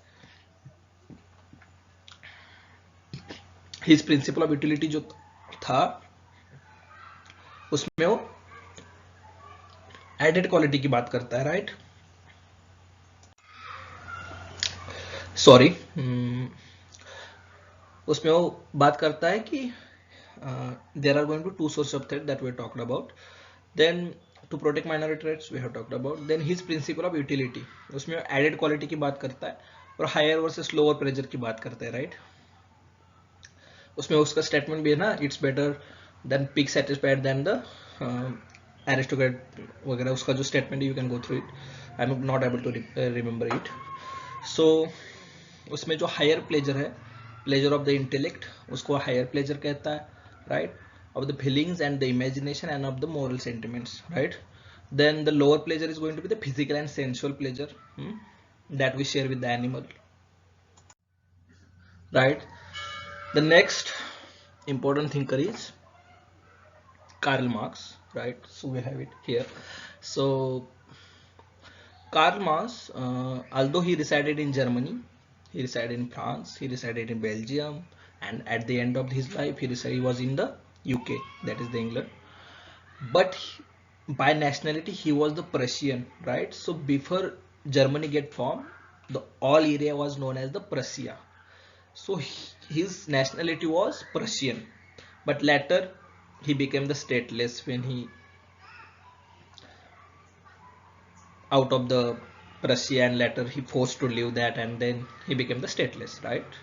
Speaker 1: हिज प्रिंसिपल ऑफ यूटिलिटी जो था उसमें वो एडेड क्वालिटी की बात करता है, राइट। सॉरी, उसमें वो बात करता है कि there are going to to source of threat that we talked about, then to protect minority rights we have talked about, then his principle of utility, उसमें एडेड क्वालिटी की बात करता है और हायर वर्सेस लोअर प्रेशर की बात करता है, राइट। उसमें उसका स्टेटमेंट भी है ना, it's better than pig satisfied than the aristocrat वगैरह, उसका जो statement you can go through it, I am not able to remember it. So उसमें जो हायर प्लेजर है, प्लेजर ऑफ द इंटेलेक्ट, उसको हायर प्लेजर कहता है, right, of the feelings and the imagination and of the moral sentiments, right. Then the lower pleasure is going to be the physical and sensual pleasure that we share with the animal, right. The next important thinker is Karl Marx, right. So we have it here. So Karl Marx, although he resided in Germany, he resided in France, he resided in Belgium, and at the end of his life he was in the UK, that is the England, but by nationality he was the Prussian, right. So before Germany get formed, the all area was known as the Prussia. So his nationality was Prussian, but later he became the stateless when he out of the Prussia, and later he forced to leave that, and then he became the stateless, right.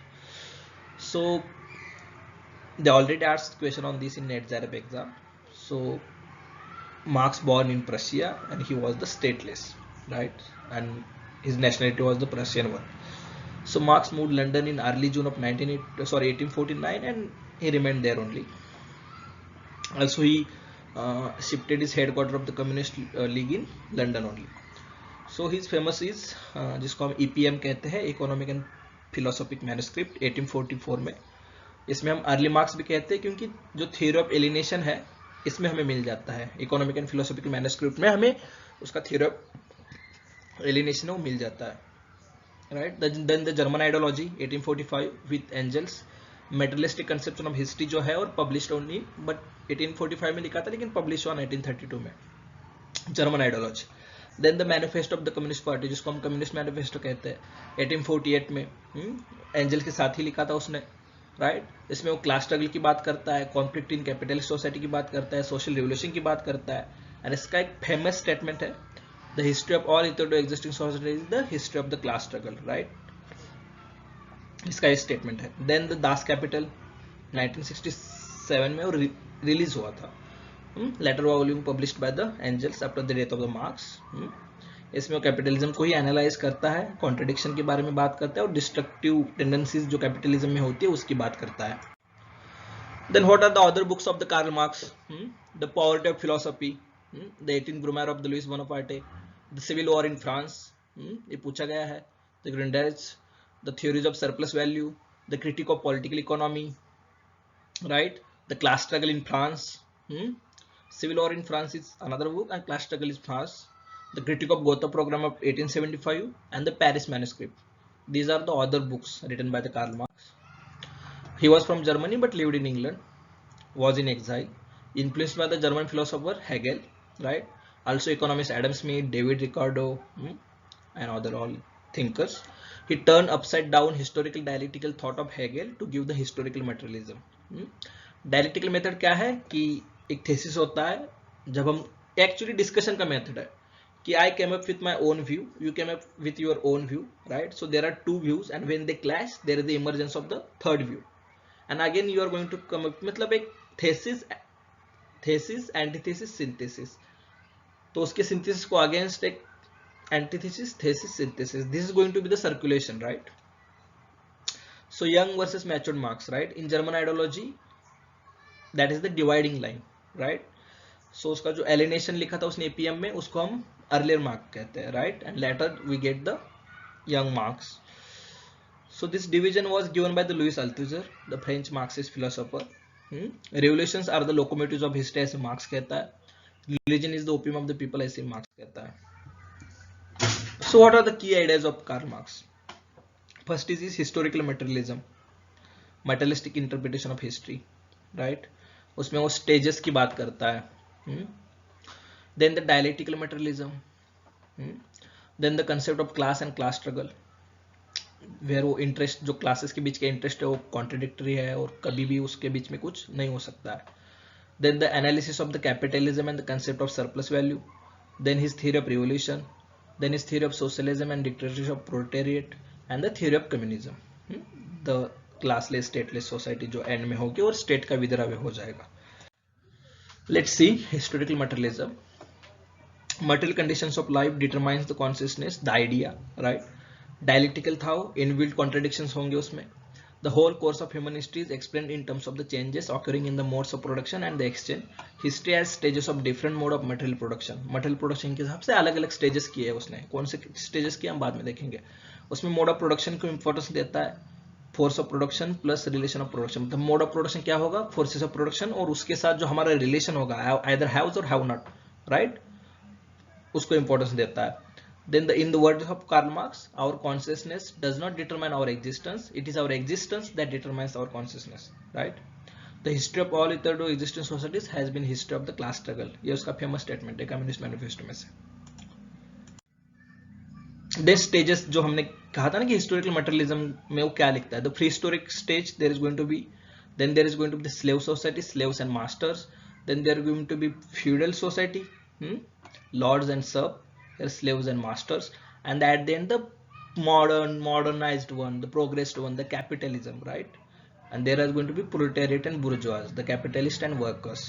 Speaker 1: So they already asked question on this in NetZarab exam. So Marx born in Prussia and he was the stateless, right, and his nationality was the Prussian one. So Marx moved London in early June of 1849 and he remained there only. Also he shifted his headquarters of the Communist League in London only. So his famous is जिसको हम EPM कहते हैं, economic and philosophic manuscript 1844 में। इसमें हम early marks भी कहते हैं क्योंकि जो थ्योरी ऑफ एलिनेशन है इसमें हमें मिल जाता है, इकोनॉमिक एंड फिलोसॉफिकल मैन्युस्क्रिप्ट में हमें उसका थ्योरी ऑफ एलिनेशन वो मिल जाता है, right. Then the German ideology 1845 with Engels, materialistic conception of history जो है और पब्लिश्ड ओनली, बट 1845 में लिखा था लेकिन पब्लिश हुआ 1932 में, German ideology. Then the manifesto of the communist party, जिसको हम कम्युनिस्ट मैनिफेस्टो कहते हैं, 1848 में एंजल के साथ ही लिखा था उसने, राइट। इसमें वो क्लास स्ट्रगल की बात करता है, कॉन्फ्लिक्ट इन कैपिटलिस्ट सोसाइटी की बात करता है, सोशल रिवोल्यूशन की बात करता है, एंड इसका एक फेमस स्टेटमेंट है, the history of all hitherto existing society is the history of the class struggle, right. इसका ये स्टेटमेंट है। देन द दास कैपिटल 1967 में वो रिलीज हुआ था, later volume published by the Engels after the death of the Marx. इसमें वो capitalism को ही एनालाइज करता है, कॉन्ट्रडिक्शन के बारे में बात करता है और डिस्ट्रक्टिव टेंडेंसीज जो कैपिटलिज्म में होती है उसकी बात करता है। Then what are the other books of the Karl Marx, the poverty of philosophy, the 18th Brumaire of the Louis Bonaparte, the civil war in France, ये पूछा गया है, the Grundrisse, the theories of surplus value, the critique of political economy, right, the class struggle in France, Civil War in France is another book, and Class Struggle is France. The Critique of Gotha Program of 1875 and the Paris Manuscript. These are the other books written by the Karl Marx. He was from Germany but lived in England, was in exile, influenced by the German philosopher Hegel, right? Also economists Adam Smith, David Ricardo, and other all thinkers. He turned upside down historical dialectical thought of Hegel to give the historical materialism. Dialectical method क्या है कि एक thesis होता है, जब हम actually discussion का method है कि I came up with my own view, you came up with your own view, right. So there are two views and when they clash there is the emergence of the third view, and again you are going to come up, मतलब एक thesis antithesis synthesis, तो उसके synthesis को against एक antithesis thesis synthesis, this is going to be the circulation, right. So young versus matured Marx, right, in German ideology that is the dividing line, right. So उसका जो alienation लिखा था उसने APM में, उसको हम अर्लियर मार्क कहते हैं, right, and later we get the young Marx. So this division was given by the Louis Althusser, the French Marxist philosopher. Revolutions are the locomotives of history ऐसे Marx कहता है, religion is the opium of the people ऐसे Marx कहता है। So what are the key ideas of Karl Marx? First is historical materialism, materialistic interpretation of history, right. उसमें वो stages की बात करता है, Hmm? Then the dialectical materialism. Hmm? Then the concept of class and class struggle, where वो interest जो classes के बीच का इंटरेस्ट है वो कॉन्ट्रडिक्टरी है और कभी भी उसके बीच में कुछ नहीं हो सकता है. Then the analysis of the capitalism and the concept of surplus value. Then his theory of revolution. Then his theory of socialism and dictatorship of proletariat and the theory of communism. The classless stateless society जो end में होगी और state का विद्राव्य हो जाएगा. Let's see historical materialism. Material conditions of life determines the consciousness, the idea, right? Dialectical था वो, inbuilt contradictions होंगे उसमें. The whole course of human history is explained in terms of the changes occurring in the modes of production and the exchange. History has stages of different mode of material production. Material production के हिसाब से अलग अलग stages किए हैं उसने. कौन से stages किए हम बाद में देखेंगे. उसमें mode of production को importance देता है. Force of production plus relation of production. मतलब मोड ऑफ प्रोडक्शन क्या होगा, फोर्सेस ऑफ प्रोडक्शन और उसके साथ जो हमारा रिलेशन होगा आइदर हैव्स और हैव नॉट, राइट, उसको इंपॉर्टेंस देता है. Then in the words of Karl Marx, our consciousness does not determine our existence, it is our existence that determines our consciousness, right? The history of all hitherto existing societies has been history of the class struggle. ये उसका famous statement है communist manifesto में से. Then stages जो हमने कहा था ना कि हिस्टोरिकल मटेरियलिज्म में वो क्या लिखता है. The prehistoric stage there is going to be, then there is going to be the slave society, slaves and masters. Then there is going to be feudal society, lords and serfs, slaves and masters, and at the end the modernized one, the progressed one, the capitalism, right? And there are going to be proletariat and bourgeois, the capitalist and workers.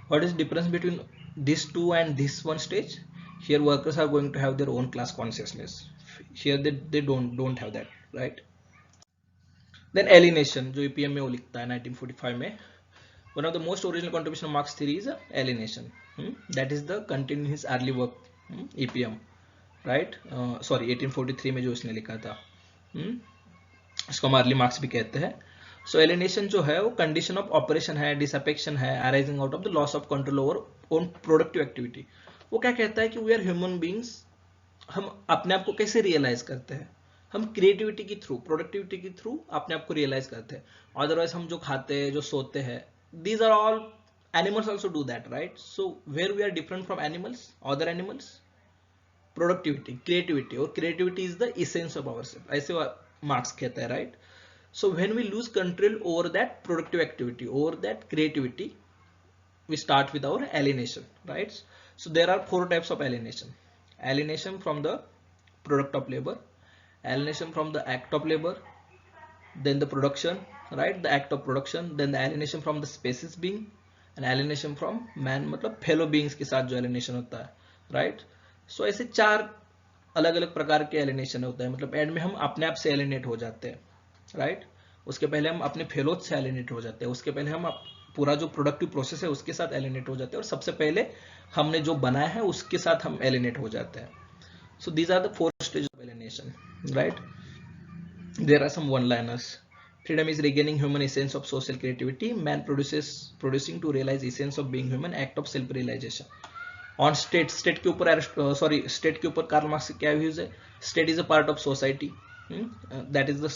Speaker 1: What is the difference between these two and this one stage? Here workers are going to have their own class consciousness. Here they don't have that, right? Then alienation जो EPM में वो लिखता है 1945 में. One of the most original contribution of Marx theory is alienation. That is the content in his early work, EPM, right? Sorry, 1843 में जो उसने लिखा था. इसको हम अर्ली मार्क्स भी कहते हैं. सो एलिनेशन जो है वो कंडीशन ऑफ ऑपरेशन है, डिसअफेक्शन है, arising out of the loss of control over own productive activity. वो क्या कहता है कि वी आर ह्यूमन बींग्स. हम अपने आप को कैसे रियलाइज करते हैं, हम क्रिएटिविटी के थ्रू, प्रोडक्टिविटी के थ्रू अपने आप को रियलाइज करते हैं. अदरवाइज हम जो खाते हैं, जो सोते हैं, these are all animals also do that, right? So where we are different from animals, other animals, productivity, creativity, or creativity is the essence of ourselves, ऐसे मार्क्स कहता है, right? So when we lose control over that productive activity, over that creativity, we start with our alienation, right? So there are 4 types of alienation. Alienation from the product of labor, alienation from the act of labor, then the production, right, the act of production, then the alienation from the species being, and alienation from man, मतलब fellow beings के साथ जो alienation होता है, right? So ऐसे 4 अलग अलग प्रकार के alienation होता है. मतलब एंड में हम अपने आप से alienate हो जाते हैं, right? उसके पहले हम अपने फेलो से alienate हो जाते हैं, उसके पहले हम पूरा जो प्रोडक्टिव प्रोसेस है उसके साथ alienate हो जाते हैं, और सबसे पहले हमने जो बनाया है उसके साथ हम alienate हो जाते हैं. So these are the 4 stages of alienation, right? There are some one-liners. Freedom is regaining human essence of social creativity. Man producing to realize essence of being human, act of self-realization. On state के ऊपर state के ऊपर Karl Marx के क्या views है? State is a part of society. That is the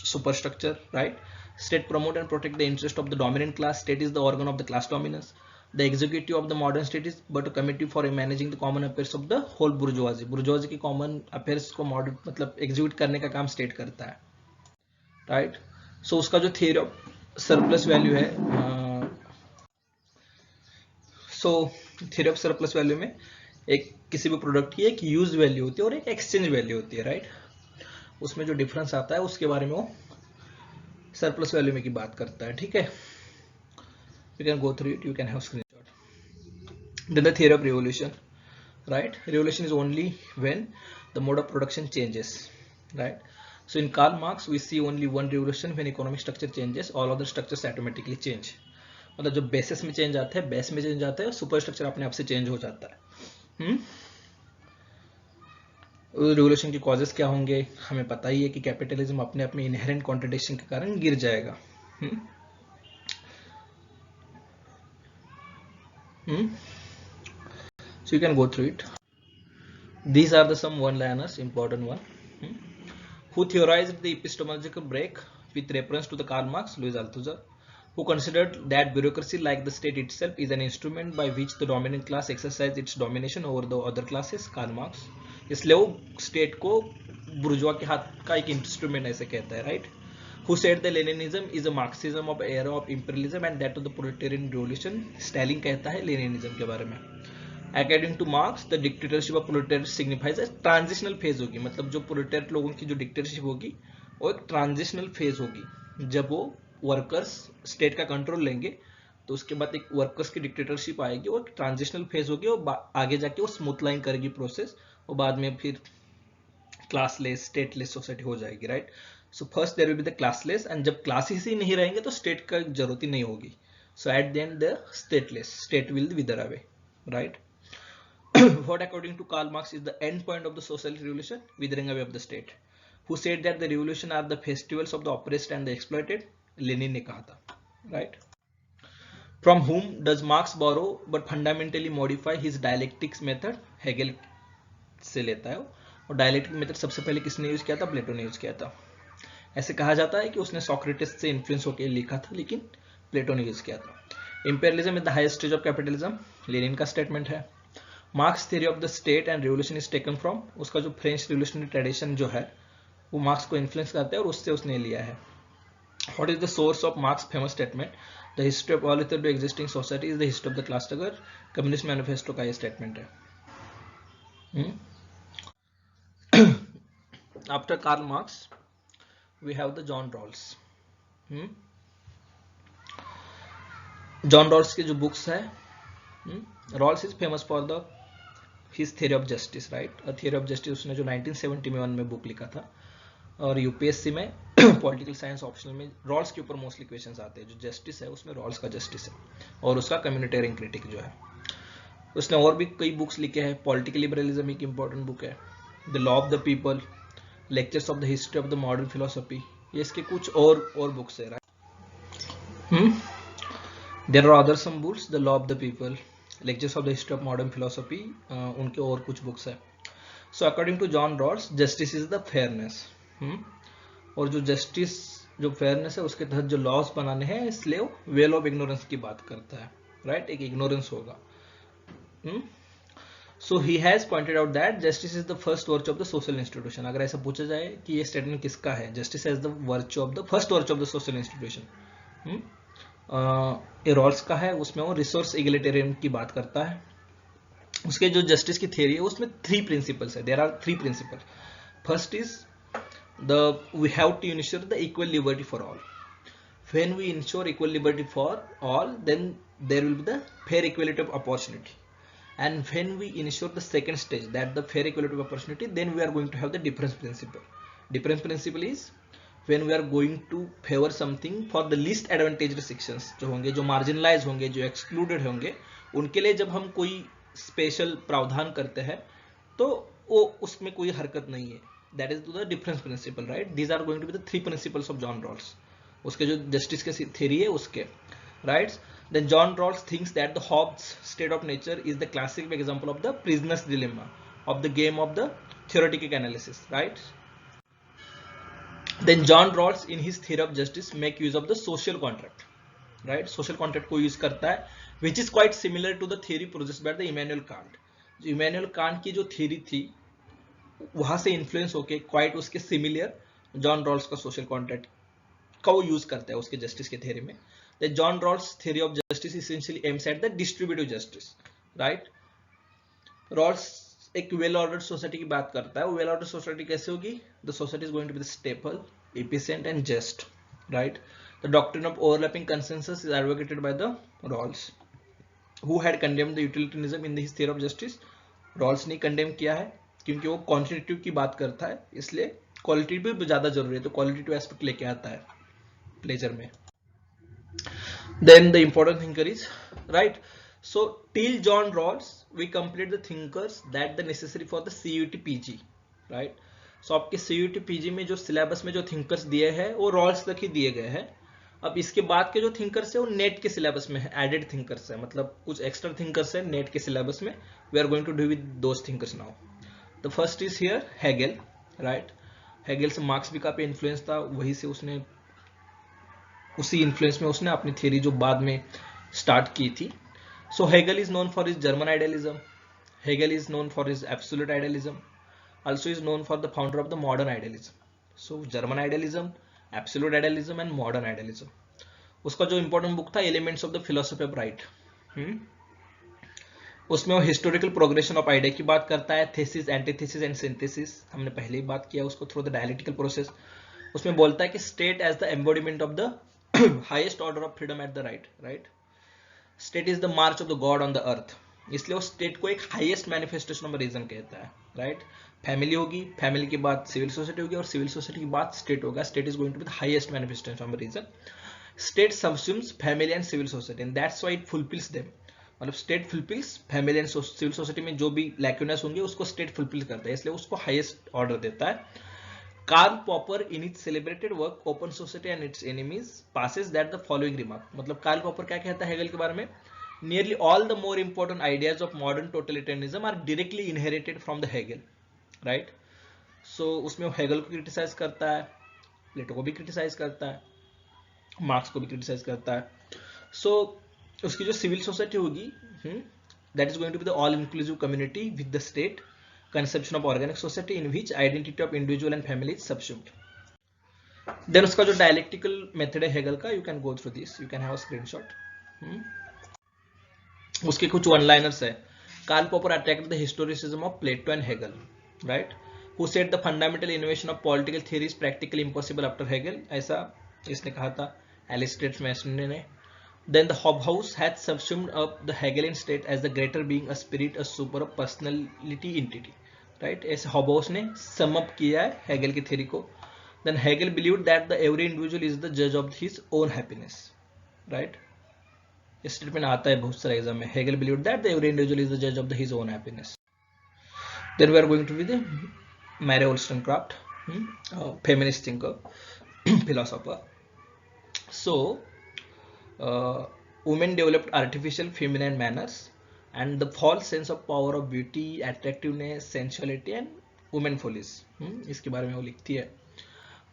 Speaker 1: superstructure, right? State promote and protect the interest of the dominant class. State is the organ of the class dominance. The executive of the modern state is but a committee for managing the common affairs of the whole bourgeoisie. Bourgeoisie की common affairs को modern मतलब execute करने का काम state करता है, right? So उसका जो theory of surplus value है, so theory of surplus value में एक किसी भी प्रोडक्ट की एक यूज वैल्यू होती है और एक एक्सचेंज वैल्यू होती है, राइट? उसमें जो डिफरेंस आता है उसके बारे में वो सरप्लस वैल्यू में की बात करता है, ठीक है? You can go through it, you can have screenshot. Then the theory of revolution, right? Revolution is only when the mode of production changes, right? So in Karl Marx we see only one revolution when economic structure changes, all other structures automatically change. मतलब जो basis में change आता है, base में change आता है, super structure अपने आप से चेंज हो जाता है. रिवोल्यूशन के कॉजेस क्या होंगे हमें पता ही है कि कैपिटलिज्म अपने आप में इनहेरेंट कॉन्ट्रडिक्शन के कारण गिर जाएगा. So you can go through it. These are the some one-liners, important one. Who theorized the epistemological break with reference to the Karl Marx? Louis Althusser. who considered that bureaucracy, like the state itself, is an instrument by which the dominant class exercise its domination over the other classes. Karl Marx. इसलिए वो state को बुर्जुआ के हाथ का एक instrument ऐसे कहता है, right? Who said the Leninism is a Marxism of era of imperialism and that of the proletarian revolution. Stalin कहता है लेनिनिज्म के बारे में. According to Marx, the dictatorship of proletariat signifies a transitional phase होगी, मतलब जो प्रोलेटारिएट लोगों की जो डिक्टेटरशिप होगी वो एक ट्रांजिशनल फेज होगी. जब वो वर्कर्स स्टेट का कंट्रोल लेंगे तो उसके बाद एक वर्कर्स की डिक्टेटरशिप आएगी, वो ट्रांजिशनल फेज होगी और आगे जाके वो स्मूथ लाइन करेगी प्रोसेस और बाद में फिर क्लासलेस स्टेटलेस सोसाइटी हो जाएगी, right? So first there will be the classless, and जब क्लासेस ही नहीं रहेंगे तो स्टेट का जरूरत ही नहीं होगी. So at the end the stateless state will wither away, right? What according to Karl Marx is the end point of the social revolution? Withering away of the state. Who said that the revolution are the festivals of the oppressed and the exploited? Lenin ने कहा था, right? From whom does Marx borrow but fundamentally modify his dialectics method? Hegel से लेता है, और dialectic method सबसे पहले किसने यूज किया था? प्लेटो ने यूज किया था. ऐसे कहा जाता है कि उसने सोक्रेटिस से इन्फ्लुएंस होकर लिखा था, लेकिन प्लेटो ने यूज किया था. Imperialism is the highest stage of capitalism, Lenin का स्टेटमेंट है. Marks theory of the state and revolution is taken from, उसका जो फ्रेंच रिवोल्यूशनरी ट्रेडिशन जो है वो मार्क्स को इन्फ्लुएंस करता है और उससे उसने लिया है. What is the source of Marx famous statement? The history of all other existing society is the history of the class struggle. Communist manifesto का ये स्टेटमेंट है. After Karl Marx we have the John Rawls. John Rawls की जो books है, Rawls is famous for the his theory of justice, right? Theory of justice उसने जो 1971 में book लिखा था, और यूपीएससी में पॉलिटिकल साइंस ऑप्शनल में रॉल्स के ऊपर मोस्टली क्वेश्चंस आते हैं. जो जस्टिस है उसमें रॉल्स का जस्टिस है और उसका कम्युनिटेरियन क्रिटिक जो है. उसने और भी कई बुक्स लिखे हैं. पॉलिटिकल लिबरलिज्म एक इंपॉर्टेंट बुक है. The law of the people, lectures of the history of the modern philosophy, ये इसके कुछ और बुक्स है, right? There are other some books, the law of the people, lectures of the history of modern philosophy, उनके और कुछ books है. So according to John Rawls, justice is the fairness. और जो जस्टिस, जो फेयरनेस है, उसके तहत जो लॉज बनाने हैं, इसलिए वो वेल ऑफ इग्नोरेंस की बात करता है, राइट? एक इग्नोरेंस होगा. So he has pointed out that justice is the first virtue of the social institution. अगर ऐसा पूछा जाए कि ये स्टेटमेंट किसका है, justice as the virtue of the first virtue of the social institution, ये रॉल्स का है. उसमें वो रिसोर्स इगलिटेरियन की बात करता है. उसके जो जस्टिस की थ्योरी है उसमें 3 प्रिंसिपल्स है. There are 3 principle. First is we have to ensure the equal liberty for all. When we ensure equal liberty for all, then there will be the fair equality of opportunity. And when we ensure the second stage, that the fair equality of opportunity, then we are going to have the difference principle. Difference principle is when we are going to favor something for the least advantaged sections, जो होंगे, जो marginalized होंगे, जो excluded होंगे, उनके लिए जब हम कोई स्पेशल प्रावधान करते हैं तो वो उसमें कोई हरकत नहीं है. That is the difference principle, right? These are going to be the 3 principles of John Rawls. उसके जो justice के theory है उसके, right? Then John Rawls thinks that the Hobbes' state of nature is the classic example of the prisoner's dilemma of the game of the theoretic analysis, right? Then John Rawls in his theory of justice make use of the social contract, right? Social contract को use करता है, which is quite similar to the theory produced by the Immanuel Kant. जो Immanuel Kant की जो theory थी वहां से influence होके क्वाइट उसके सिमिलर जॉन रॉल्स का सोशल कॉन्ट्रैक्ट का वो यूज करता है उसके जस्टिस के थ्योरी में. The John Rawls theory of justice essentially aims at the distributive justice, right? Rawls एक वेल ऑर्डर्ड सोसाइटी की बात करता है. वेल ऑर्डर्ड सोसाइटी कैसे होगी? The society is going to be stable, efficient and just, right? The doctrine of overlapping consensus is advocated by the Rawls. Who had condemned the utilitarianism in the his theory of justice? Rawls ने condemn किया है क्योंकि वो quantitative की बात करता है, इसलिए क्वालिटेटिव भी ज्यादा जरूरी है, तो क्वालिटेटिव एस्पेक्ट लेके आता है प्लेजर में. Then the important thinker is, right? So till John Rawls we complete the thinkers that the necessary for the CUT PG, right? So आपके सीयूटी पीजी में जो सिलेबस में जो थिंकर्स दिए हैं वो रॉल्स तक ही दिए गए हैं. अब इसके बाद के जो थिंकर्स है वो नेट के सिलेबस में है, एडेड थिंकर्स है, मतलब कुछ एक्स्ट्रा थिंकर्स है नेट के सिलेबस में. We are going to do with those thinkers now. The first is here Hegel, right? Hegel से मार्क्स भी काफी इन्फ्लुएंस था, वही से उसने उसी इन्फ्लुएंस में उसने अपनी थियरी जो बाद में स्टार्ट की थी. So Hegel is known for his German idealism. Hegel is known for his absolute idealism. Also is known for the founder of the modern idealism. So German idealism, absolute idealism and modern idealism. उसका जो important book था Elements of the Philosophy of Right, उसमें वो historical progression of idea की बात करता है, thesis, antithesis and synthesis, हमने पहले ही बात किया उसको, थ्रू द डायलेक्टिकल प्रोसेस. उसमें बोलता है कि state as the embodiment of the highest order of freedom at the right. State is the march of the God on the earth. इसलिए वो स्टेट को एक हाईएस्ट मैनिफेस्टेशन ऑफ रीजन कहता है, राइट. फैमिली होगी, फैमिली के बाद civil society होगी और सिविल सोसाइटी के बाद स्टेट होगा. State is going to be the highest manifestation of reason. State subsumes family and civil society and that's why it fulfils them. मतलब state fulfils family and civil society में जो भी लैक्यूनेस होंगे उसको state fulfil करता है, इसलिए उसको हाईएस्ट ऑर्डर देता है. Karl Popper in its celebrated work open society and it's enemies passes that the following remark. मतलब कार्ल पॉपर क्या कहता है हेगल के बारे में? Nearly all the more important ideas of modern totalitarianism are directly inherited from the Hegel, right? So उसमें वो Hegel को क्रिटिसाइज करता है, प्लेटो को भी क्रिटिसाइज करता है, मार्क्स को भी क्रिटिसाइज करता है. So उसकी जो सिविल सोसाइटी होगी, that is going to be the all inclusive community with the state conception of organic society in which identity of individual and family is subsumed. Then उसका जो dialectical method है Hegel का, you can go through this, you can have a screenshot. उसके कुछ one liners है. Karl popper attacked the historicism of Plato and Hegel, right, who said the fundamental innovation of political theory is practically impossible after Hegel. ऐसा इसने कहा था एलिस्टेट मैसने ने. Then the Hobhouse had सबस्यूम्ड up the Hegelian state as the greater being, a spirit, a super personality entity, right. ऐसे Hobhouse ने sum up किया है Hegel की थियरी को. Then Hegel believed that the every individual is the जज of his own happiness, right. Statement आता है बहुत सारे एग्जाम में. Hegel believed that the every individual is the जज of his own happiness. Then we are going to be the Mary Wollstonecraft, feminist thinker, philosopher. So women developed artificial feminine manners and the false sense of power of beauty, attractiveness, sensuality and women follies. इसके बारे में वो लिखती है.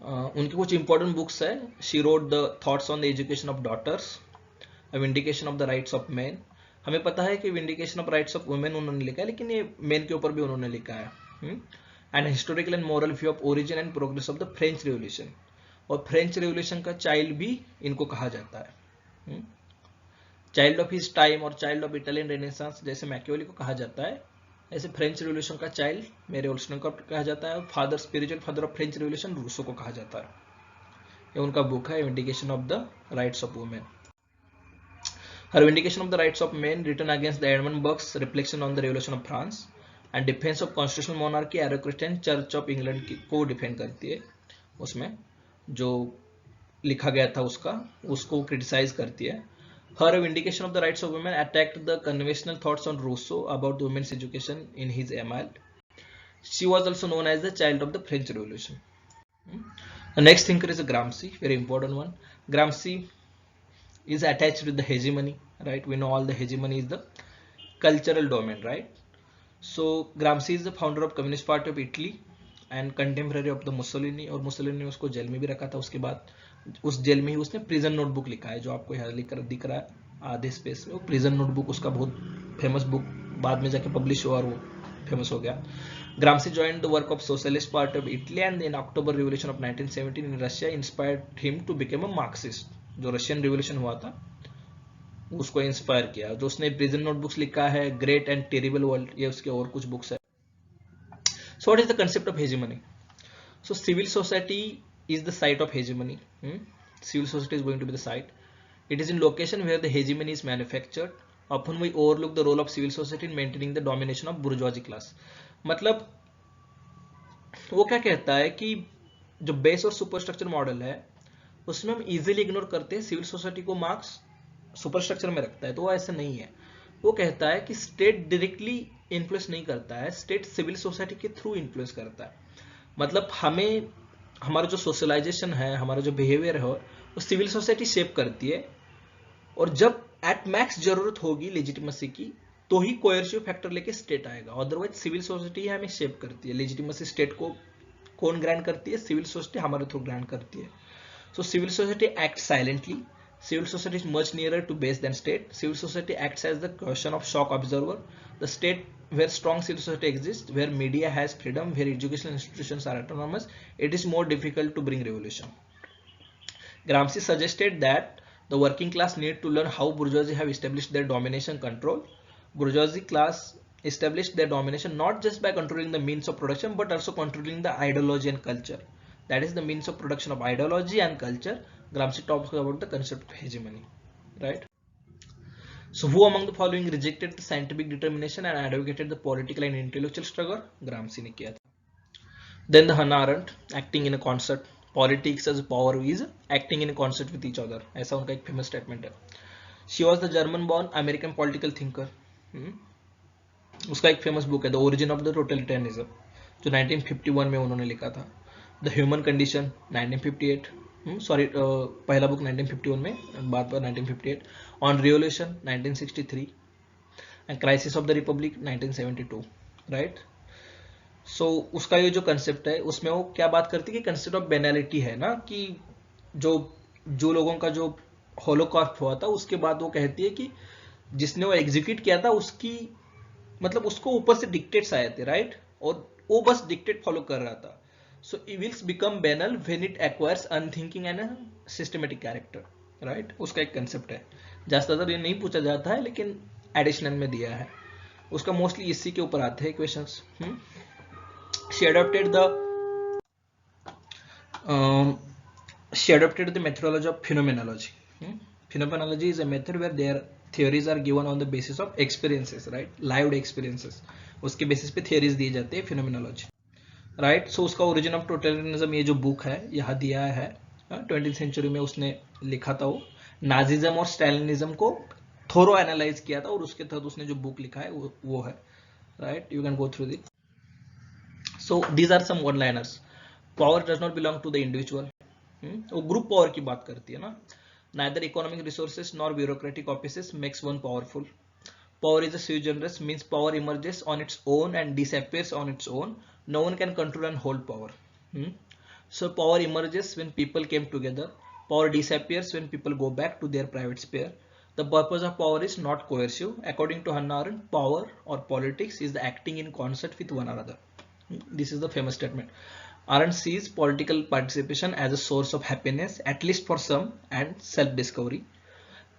Speaker 1: उनकी कुछ important books है. She wrote the thoughts on the education of daughters, vindication of the rights of man. हमें पता है कि vindication of rights of women उन्होंने लिखा है, लेकिन ये मेन के ऊपर भी उन्होंने लिखा है. And historical and moral view of origin and progress of the French revolution. और फ्रेंच रिवोल्यूशन का चाइल्ड भी इनको कहा जाता है. चाइल्ड ऑफ हिज टाइम और चाइल्ड ऑफ इटालियन रेनेसांस जैसे मैकियावेली को कहा जाता है, ऐसे फ्रेंच रिवोल्यूशन का चाइल्ड मेरे वोllstonecraft कहा जाता है. Father, spiritual father of French revolution Rousseau को कहा जाता है. ये उनका बुक है vindication of the rights of women. Her Vindication of the Rights of Men, written against the Edmund Burke's reflection on the Revolution of France and defense of constitutional monarchy, Aristocratic Church of England को defend करती है. उसमें जो लिखा गया था उसको criticise करती है. Her Vindication of the Rights of Women attacked the conventional thoughts on Rousseau about women's education in his Emile. She was also known as the child of the French Revolution. The next thinker is Gramsci, very important one. Gramsci is attached with the hegemony, right? We know all the hegemony is the cultural domain, right? So Gramsci is the founder of Communist Party of Italy and contemporary of the Mussolini. और Mussolini ने उसको jail में भी रखा था. उसके बाद उस जेल में ही उसने प्रिजन नोटबुक लिखा है, जो आपको यहाँ दिख रहा है आधे स्पेस में. वो प्रिजन नोटबुक उसका बहुत फेमस बुक, बाद में जाके पब्लिश हुआ और वो फेमस हो गया. Gramsci joined the work of Socialist Party of Italy and in October Revolution of 1917 in Russia inspired him to become a Marxist. जो रशियन रिवोल्यूशन हुआ था उसको इंस्पायर किया. जो उसने प्रिजन नोटबुक्स लिखा है, ग्रेट एंड टेरिबल वर्ल्ड, ये उसके और कुछ बुक्स है. So what is the concept of hegemony? So civil society is the site of hegemony. Civil society is going to be the site. It is in location where the hegemony is manufactured. Often we overlook the role of civil society in maintaining the domination of bourgeoisie class. मतलब वो क्या कहता है कि जो base और superstructure model है उसमें हम इजीली इग्नोर करते हैं. सिविल सोसाइटी को मार्क्स सुपरस्ट्रक्चर में रखता है, तो वो ऐसा नहीं है. वो कहता है कि स्टेट डायरेक्टली इन्फ्लुएंस नहीं करता है, स्टेट सिविल सोसाइटी के थ्रू इन्फ्लुएंस करता है. मतलब हमें हमारा जो सोशलाइजेशन है, हमारा जो बिहेवियर है, वो सिविल सोसाइटी शेप करती है. और जब एट मैक्स जरूरत होगी लेजिटिमेसी की, तो ही कोयर्सिव फैक्टर लेके स्टेट आएगा. अदरवाइज सिविल सोसाइटी हमें शेप करती है. लेजिटिमेसी स्टेट को कौन ग्रांट करती है? सिविल सोसाइटी हमारे थ्रू ग्रांट करती है. So civil society acts silently. Civil society is much nearer to base than state. Civil society acts as the caution of shock observer. The state, where strong civil society exists, where media has freedom, where educational institutions are autonomous, it is more difficult to bring revolution. Gramsci suggested that the working class need to learn how bourgeoisie have established their domination control. Bourgeoisie class established their domination not just by controlling the means of production but also controlling the ideology and culture. That is the means of production of ideology and culture. Gramsci talks about the concept of hegemony, right? So who among the following rejected the scientific determination and advocated the political and intellectual struggle? Gramsci ने किया था. Then the Hannah Arendt, acting in a concert. Politics as power is acting in a concert with each other. ऐसा उनका एक famous statement है. She was the German-born American political thinker. उसका एक famous book है The Origin of the Totalitarianism, जो 1951 में उन्होंने लिखा था. The Human Condition 1958. पहला बुक 1951 में, बाद में 1958. On Revolution 1963 and Crisis of the Republic 1972. Right? सो उसका ये जो कंसेप्ट है उसमें वो क्या बात करती है कि कंसेप्ट ऑफ बेनालिटी है ना, कि जो जो लोगों का जो होलोकॉस्ट हुआ था उसके बाद वो कहती है कि जिसने वो एग्जीक्यूट किया था उसकी मतलब उसको ऊपर से डिक्टेट्स आए थे, राइट, और वो बस डिक्टेट फॉलो कर रहा था. So evils become banal when it acquires unthinking and systematic character, right. उसका एक कंसेप्ट है, ज्यादातर ये नहीं पूछा जाता है लेकिन एडिशनल में दिया है. उसका मोस्टली इसी के ऊपर आते हैं questions. She adopted the methodology of phenomenology. Phenomenology is a method where their theories are given on the basis of experiences, right? Lived experiences. उसके बेसिस पे theories दिए जाते हैं phenomenology, right? So उसका origin of totalitarianism ये जो book है यहाँ दिया है. 20th century में उसने लिखा था, वो नाजिज्म और स्टालिनिज्म को थोरो एनालाइज किया था और उसके तहत उसने जो बुक लिखा है वो है, right? You can go through it. So these are some one-liners. Power does not belong to the individual. वो ग्रुप पावर की बात करती है ना. Neither economic resources nor bureaucratic offices makes one powerful. Power is a sui generis, means power emerges on its own and disappears on its own. No one can control and hold power. So power emerges when people came together. Power disappears when people go back to their private sphere. The purpose of power is not coercive. According to Hannah Arendt, power or politics is the acting in concert with one another. This is the famous statement. Arendt sees political participation as a source of happiness, at least for some, and self-discovery.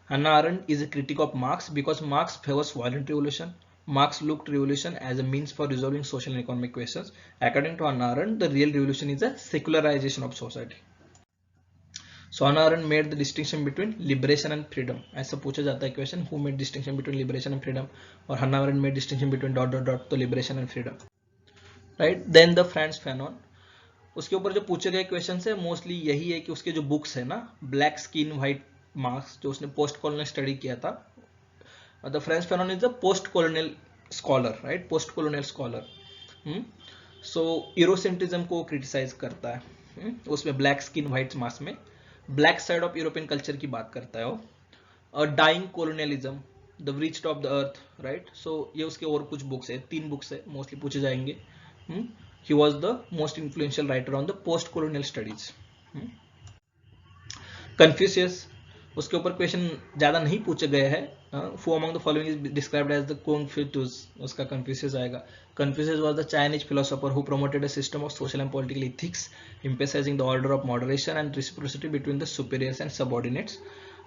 Speaker 1: Hannah Arendt is a critic of Marx because Marx favors violent revolution. Marx looked revolution as a means for resolving social and economic questions. According to Hannah Arendt, the real revolution is a secularization of society. So Hannah Arendt made the distinction between liberation and freedom. ऐसा पूछा जाता है question, who made distinction between liberation and freedom? और Hannah Arendt made distinction between ... तो liberation and freedom. Right. Then the Frantz Fanon, उसके ऊपर जो पूछे गए क्वेश्चन है मोस्टली यही है कि उसके जो बुक्स है ना, ब्लैक स्किन व्हाइट मार्क्स, जो उसने पोस्ट कॉलोनियल स्टडी किया था. The Frantz Fanon is the post colonial scholar, right, post colonial scholar. So Eurocentrism को क्रिटिसाइज करता है. उसमें ब्लैक स्किन व्हाइट मार्क्स में black side of European culture की बात करता है वो. Dying colonialism, the wretched of the earth, right. So ये उसके और कुछ बुक्स है, 3 बुक्स है, मोस्टली पूछे जाएंगे. He was the most influential writer on the post-colonial studies. Confucius, उसके ऊपर क्वेश्चन ज्यादा नहीं पूछे गए हैं. Who among the following is described as the Confucius? उसका Confucius आएगा. Confucius was the Chinese philosopher who promoted a system of social and political ethics, emphasizing the order of moderation and reciprocity between the superiors and subordinates.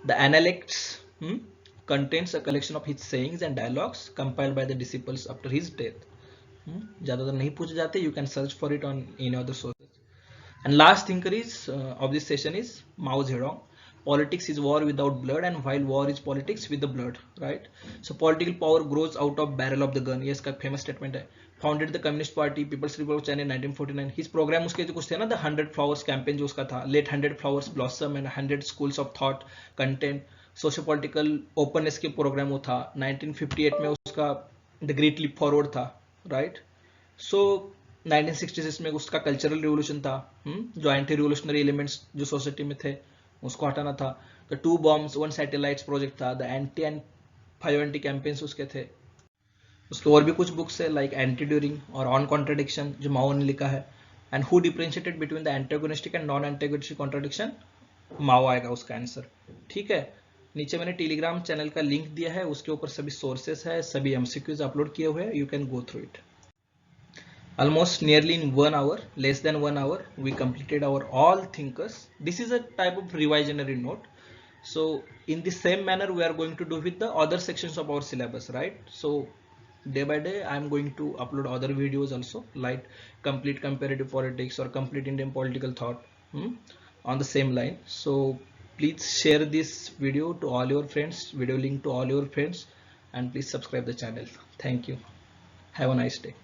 Speaker 1: The Analects contains a collection of his sayings and dialogues compiled by the disciples after his death. ज्यादातर नहीं पूछे जाते. You can search for it on any other sources. And last thinker is of this session is Mao Zedong. Politics is war without blood, and while war is politics with the blood, right? So political power grows out of barrel of the gun. ये इसका famous statement है. Founded the Communist Party, People's Republic of China in 1949. His program उसके जो कुछ थे ना, the 100 Flowers campaign जो उसका था, let 100 flowers blossom and 100 schools of thought content. Socio political openness के program वो था. 1958 में उसका the Great Leap Forward था, right? So 1966 में उसका कल्चरल रिवोल्यूशन था, जो एंटी रिवोल्यूशनरी एलिमेंट्स जो सोसाइटी में थे उसको हटाना था. द 2 bombs 1 satellites प्रोजेक्ट था. The anti and 5 anti campaigns उसके थे. उसके और भी कुछ बुक्स है लाइक एंटी ड्यूरिंग और ऑन कॉन्ट्राडिक्शन जो माओ ने लिखा है. And who differentiated between the antagonistic and non antagonistic contradiction? Mao आएगा उसका आंसर। ठीक है, नीचे मैंने टेलीग्राम चैनल का लिंक दिया है, उसके ऊपर सभी सोर्सेस है, सभी एमसीक्यूज अपलोड किए हुए हैं, you can go through it. Almost nearly in 1 hour, less than 1 hour, we completed our all thinkers. This is a type of revisionary note. So in the same manner we are going to do with the other sections of our syllabus, right? So day by day I am going to upload other videos also, like complete comparative politics or complete Indian political thought, on the same line. So please share this video to all your friends, video link to all your friends, and please subscribe the channel. Thank you. Have a nice day.